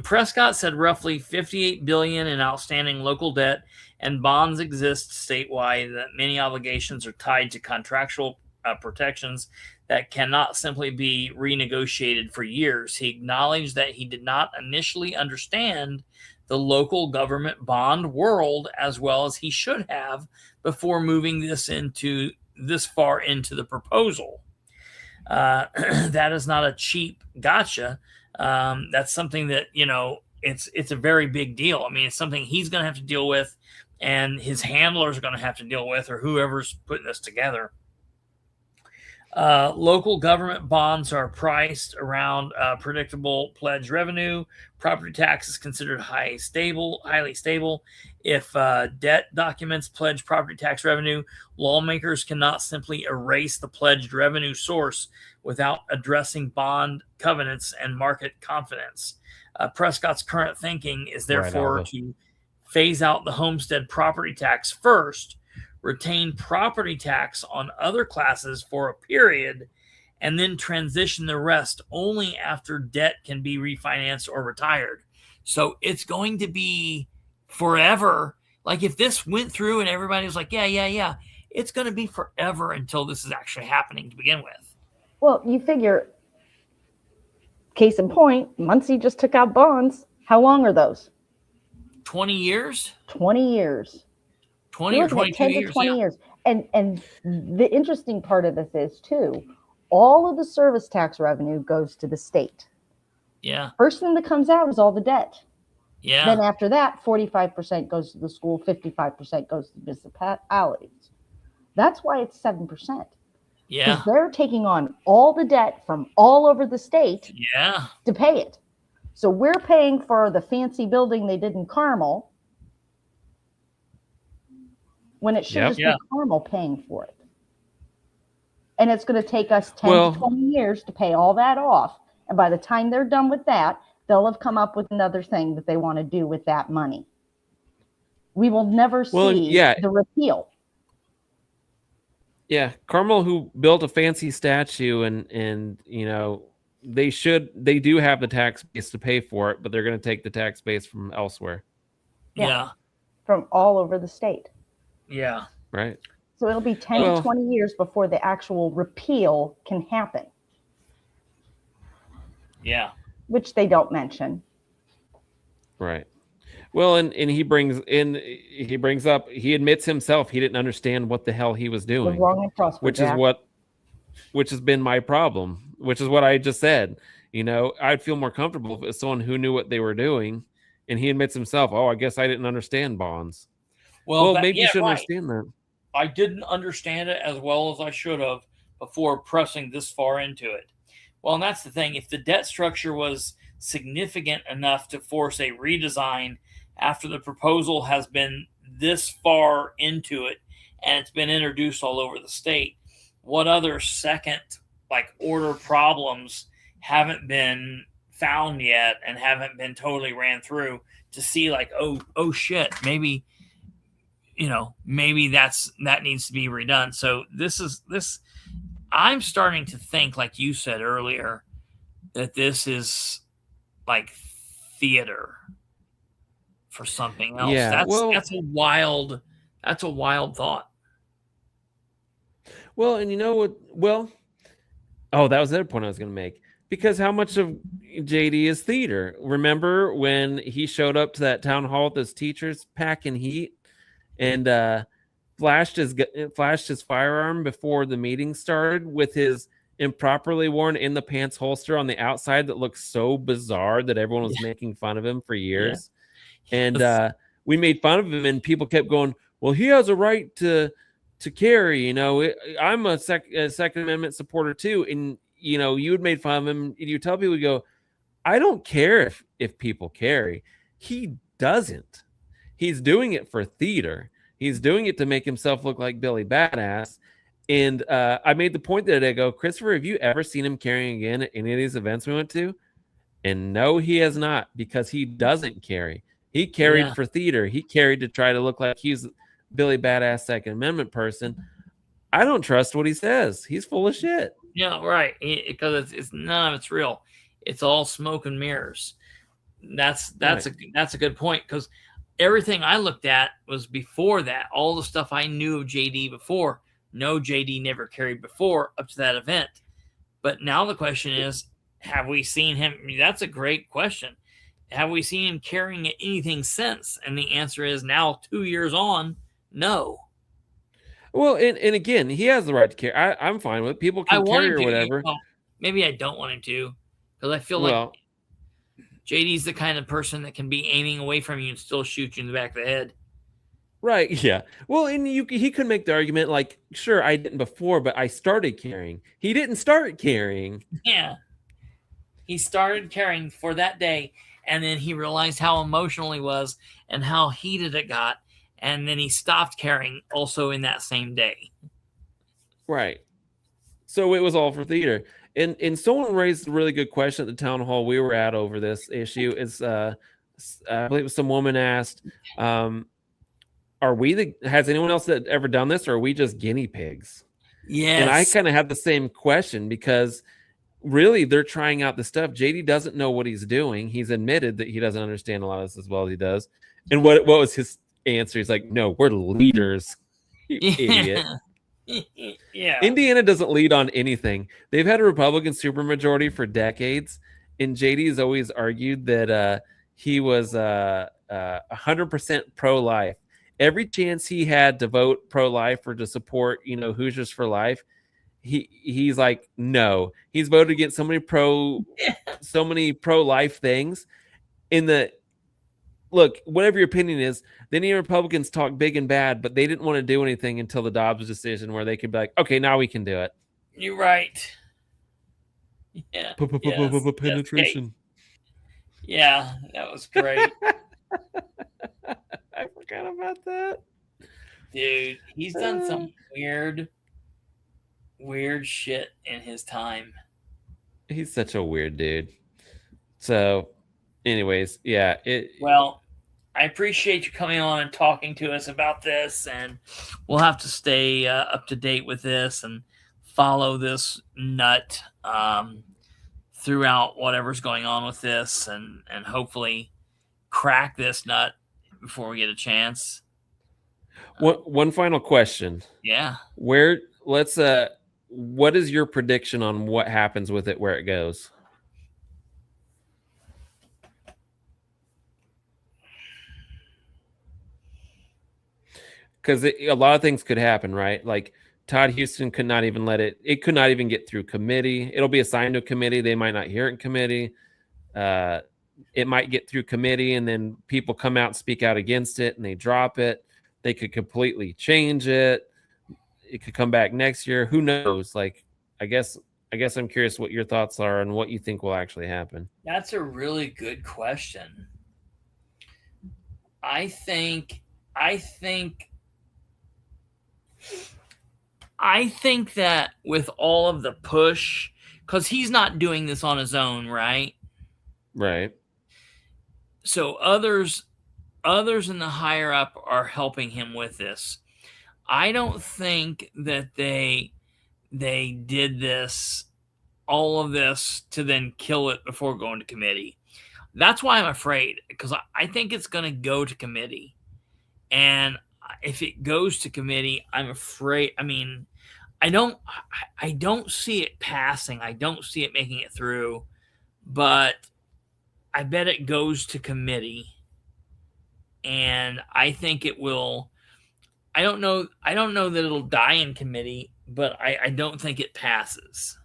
Prescott said roughly $58 billion in outstanding local debt and bonds exist statewide, that many obligations are tied to contractual protections that cannot simply be renegotiated for years. He acknowledged that he did not initially understand the local government bond world as well as he should have before moving this far into the proposal. That is not a cheap gotcha. That's something that, it's a very big deal. I mean, it's something he's going to have to deal with, and his handlers are going to have to deal with, or whoever's putting this together. Local government bonds are priced around predictable pledge revenue. Property tax is considered highly stable. If debt documents pledge property tax revenue, lawmakers cannot simply erase the pledged revenue source without addressing bond covenants and market confidence. Prescott's current thinking is therefore to phase out the homestead property tax first, retain property tax on other classes for a period, and then transition the rest only after debt can be refinanced or retired. So it's going to be forever. Like if this went through and everybody was like, yeah, it's going to be forever until this is actually happening to begin with. Well, you figure, case in point, Muncie just took out bonds. How long are those? 20 years? 20 years. 20 or 22 10 years. to 20 years. And the interesting part of this is, too, all of the service tax revenue goes to the state. Yeah. First thing that comes out is all the debt. Yeah. Then after that, 45% goes to the school, 55% goes to municipalities. That's why it's 7%. Yeah. Because they're taking on all the debt from all over the state to pay it. So we're paying for the fancy building they did in Carmel when it should just be Carmel paying for it. And it's going to take us 10 to 20 years to pay all that off. And by the time they're done with that, they'll have come up with another thing that they want to do with that money. We will never see the repeal. Yeah, Carmel, who built a fancy statue, and you know, they do have the tax base to pay for it, but they're going to take the tax base from elsewhere. Yeah. From all over the state. Yeah. Right. So it'll be 10 to 20 years before the actual repeal can happen. Yeah. Which they don't mention. Right. Well, and he brings up, he admits himself he didn't understand what the hell he was doing. Wrong and prosper, which has been my problem, which is what I just said. You know, I'd feel more comfortable if it was someone who knew what they were doing, and he admits himself, I guess I didn't understand bonds. Well, maybe you should understand that. I didn't understand it as well as I should have before pressing this far into it. Well, and that's the thing. If the debt structure was significant enough to force a redesign after the proposal has been this far into it and it's been introduced all over the state, what other second order problems haven't been found yet and haven't been totally ran through to see oh shit, maybe that needs to be redone. So this I'm starting to think, like you said earlier, that this is like theater for something else. Yeah, that's a wild thought. Well, and you know what? Well, that was the other point I was going to make. Because how much of JD is theater? Remember when he showed up to that town hall with his teachers packing heat and flashed his firearm before the meeting started with his improperly worn in the pants holster on the outside that looks so bizarre that everyone was making fun of him for years. And we made fun of him, and people kept going, well, he has a right to carry, I'm a Second Amendment supporter too. And, you had made fun of him, and you tell people, you go, I don't care if people carry. He doesn't. He's doing it for theater. He's doing it to make himself look like Billy Badass. And I made the point that I go, Christopher, have you ever seen him carrying again at any of these events we went to? And no, he has not, because he doesn't carry. He carried for theater. He carried to try to look like he's Billy Badass Second Amendment person. I don't trust what he says. He's full of shit. Yeah, right. Because it's none of it's real. It's all smoke and mirrors. That's a good point, because everything I looked at was before that. All the stuff I knew of JD before. No, JD never carried before up to that event. But now the question is, have we seen him? I mean, that's a great question. Have we seen him carrying anything since? And the answer is now, 2 years on, no. Well, and again, he has the right to carry. I'm fine with it. People can carry or whatever. Well, maybe I don't want him to, because I feel like JD's the kind of person that can be aiming away from you and still shoot you in the back of the head. Right. Yeah. Well, and he could make the argument like, sure, I didn't before, but I started carrying. He didn't start carrying. Yeah. He started carrying for that day, and then he realized how emotional he was and how heated it got, and then he stopped carrying also in that same day. Right. So it was all for theater. And someone raised a really good question at the town hall we were at over this issue. Is I believe some woman asked, has anyone else that ever done this, or are we just guinea pigs? Yes. And I kind of had the same question, because really they're trying out the stuff. JD doesn't know what he's doing. He's admitted that he doesn't understand a lot of this as well as he does. And what was his answer? He's like, no, we're leaders, you idiot. Yeah. Indiana doesn't lead on anything. They've had a Republican supermajority for decades, and JD has always argued that he was 100% pro-life. Every chance he had to vote pro-life or to support, Hoosiers for life, he's like, no. He's voted against so many pro-life things. Look, whatever your opinion is, the Indiana Republicans talk big and bad, but they didn't want to do anything until the Dobbs decision where they could be like, okay, now we can do it. You're right. Yeah. Penetration. Yeah, that was great. I forgot about that. Dude, he's done some weird shit in his time. He's such a weird dude. So, anyways, yeah. Well, I appreciate you coming on and talking to us about this, and we'll have to stay up to date with this and follow this nut throughout whatever's going on with this, and hopefully crack this nut before we get a chance. One final question. Yeah. What is your prediction on what happens with it, where it goes? Because a lot of things could happen, right? Like Todd Houston could not even it could not even get through committee. It'll be assigned to a committee. They might not hear it in committee. It might get through committee, and then people come out and speak out against it, and they drop it. They could completely change it. It could come back next year. Who knows? Like, I guess I'm curious what your thoughts are and what you think will actually happen. That's a really good question. I think that with all of the push, because he's not doing this on his own, right? Right. So others in the higher up are helping him with this. I don't think that they did all of this to then kill it before going to committee. That's why I'm afraid, because I think it's going to go to committee. And if it goes to committee, I'm afraid. I mean, I don't see it passing. I don't see it making it through, but I bet it goes to committee, and I think it will. I don't know that it'll die in committee, but I don't think it passes.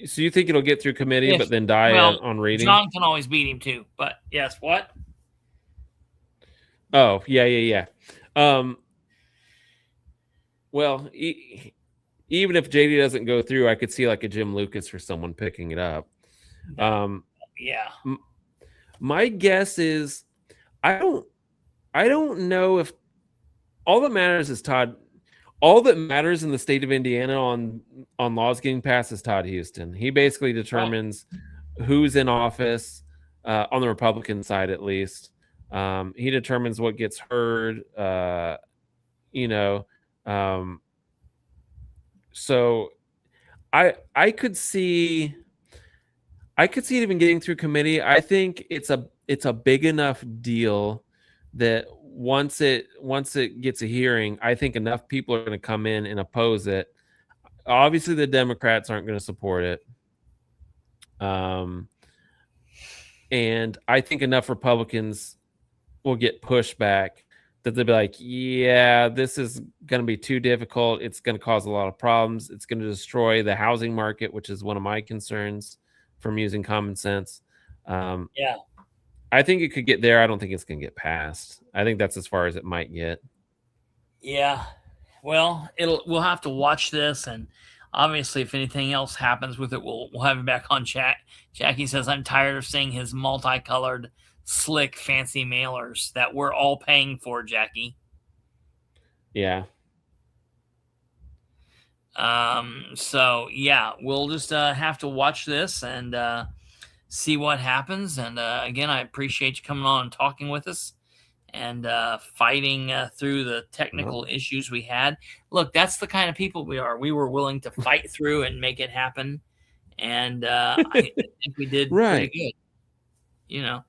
So you think it'll get through committee, but then die on reading? John can always beat him too, but yes, what? Oh, yeah. Well, even if JD doesn't go through, I could see like a Jim Lucas or someone picking it up. Yeah. My guess is I don't know if all that matters is Todd. All that matters in the state of Indiana on laws getting passed is Todd Houston. He basically determines who's in office on the Republican side, at least. He determines what gets heard. So I could see it even getting through committee. I think it's a big enough deal that once it gets a hearing, I think enough people are going to come in and oppose it. Obviously, the Democrats aren't going to support it. And I think enough Republicans will get pushback that they'll be like, yeah, this is going to be too difficult. It's going to cause a lot of problems. It's going to destroy the housing market, which is one of my concerns from using common sense. Yeah. I think it could get there. I don't think it's going to get passed. I think that's as far as it might get. Yeah. Well, we'll have to watch this, and obviously if anything else happens with it, we'll have him back on chat. Jackie says, I'm tired of seeing his multicolored, slick, fancy mailers that we're all paying for, Jackie. Yeah. So yeah, we'll just have to watch this and see what happens. And again, I appreciate you coming on and talking with us and fighting through the technical issues we had. Look, that's the kind of people we are. We were willing to fight through and make it happen. And I think we did pretty good,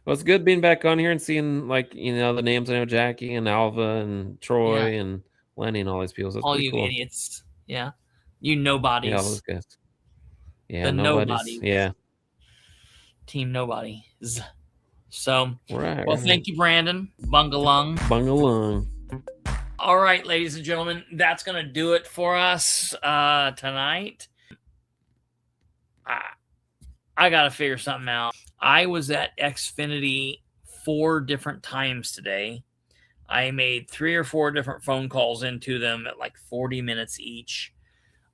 Well, it's good being back on here and seeing, like, you know, the names I know, Jackie and Alva and Troy and Lenny and all these people. So that's all pretty you cool. idiots. Yeah. You nobodies. Yeah, all those guys. Yeah, the nobodies. Yeah. Team nobodies. So, Right. well, thank you, Brandon. Bungalung. Bungalung. All right, ladies and gentlemen, that's going to do it for us tonight. I got to figure something out. I was at Xfinity 4 different times today. I made 3 or 4 different phone calls into them at like 40 minutes each.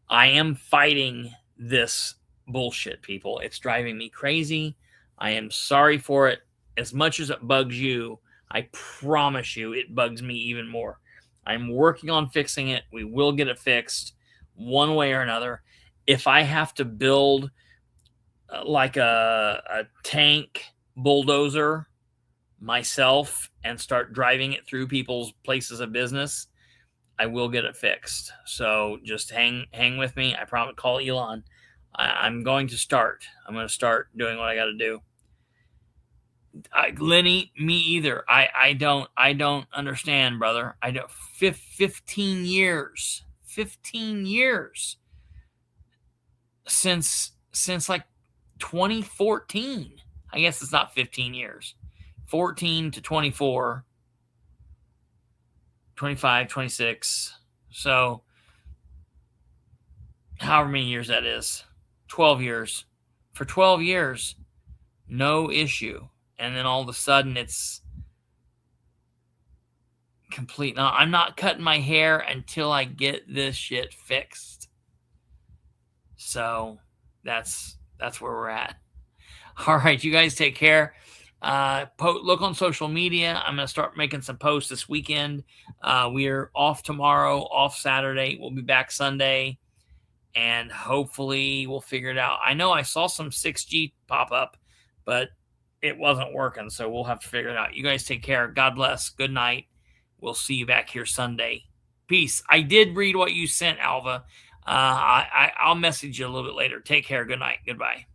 I am fighting this bullshit, people. It's driving me crazy. I am sorry for it. As much as it bugs you, I promise you it bugs me even more. I'm working on fixing it. We will get it fixed one way or another. If I have to build like a tank bulldozer myself and start driving it through people's places of business, I will get it fixed. So just hang with me. I promise. Call Elon. I'm going to start. I'm going to start doing what I got to do. Lenny, me either. I don't understand, brother. I don't. 15 years since like 2014. I guess it's not 15 years. 14 to 24, 25, 26. So however many years that is, 12 years. For 12 years, no issue. And then all of a sudden it's complete. Now, I'm not cutting my hair until I get this shit fixed. So that's where we're at. All right, you guys take care. Look on social media. I'm going to start making some posts this weekend. We are off tomorrow, off Saturday. We'll be back Sunday, and hopefully we'll figure it out. I know I saw some 6G pop up, but it wasn't working, so we'll have to figure it out. You guys take care. God bless. Good night. We'll see you back here Sunday. Peace. I did read what you sent, Alva. I'll message you a little bit later. Take care. Good night. Goodbye.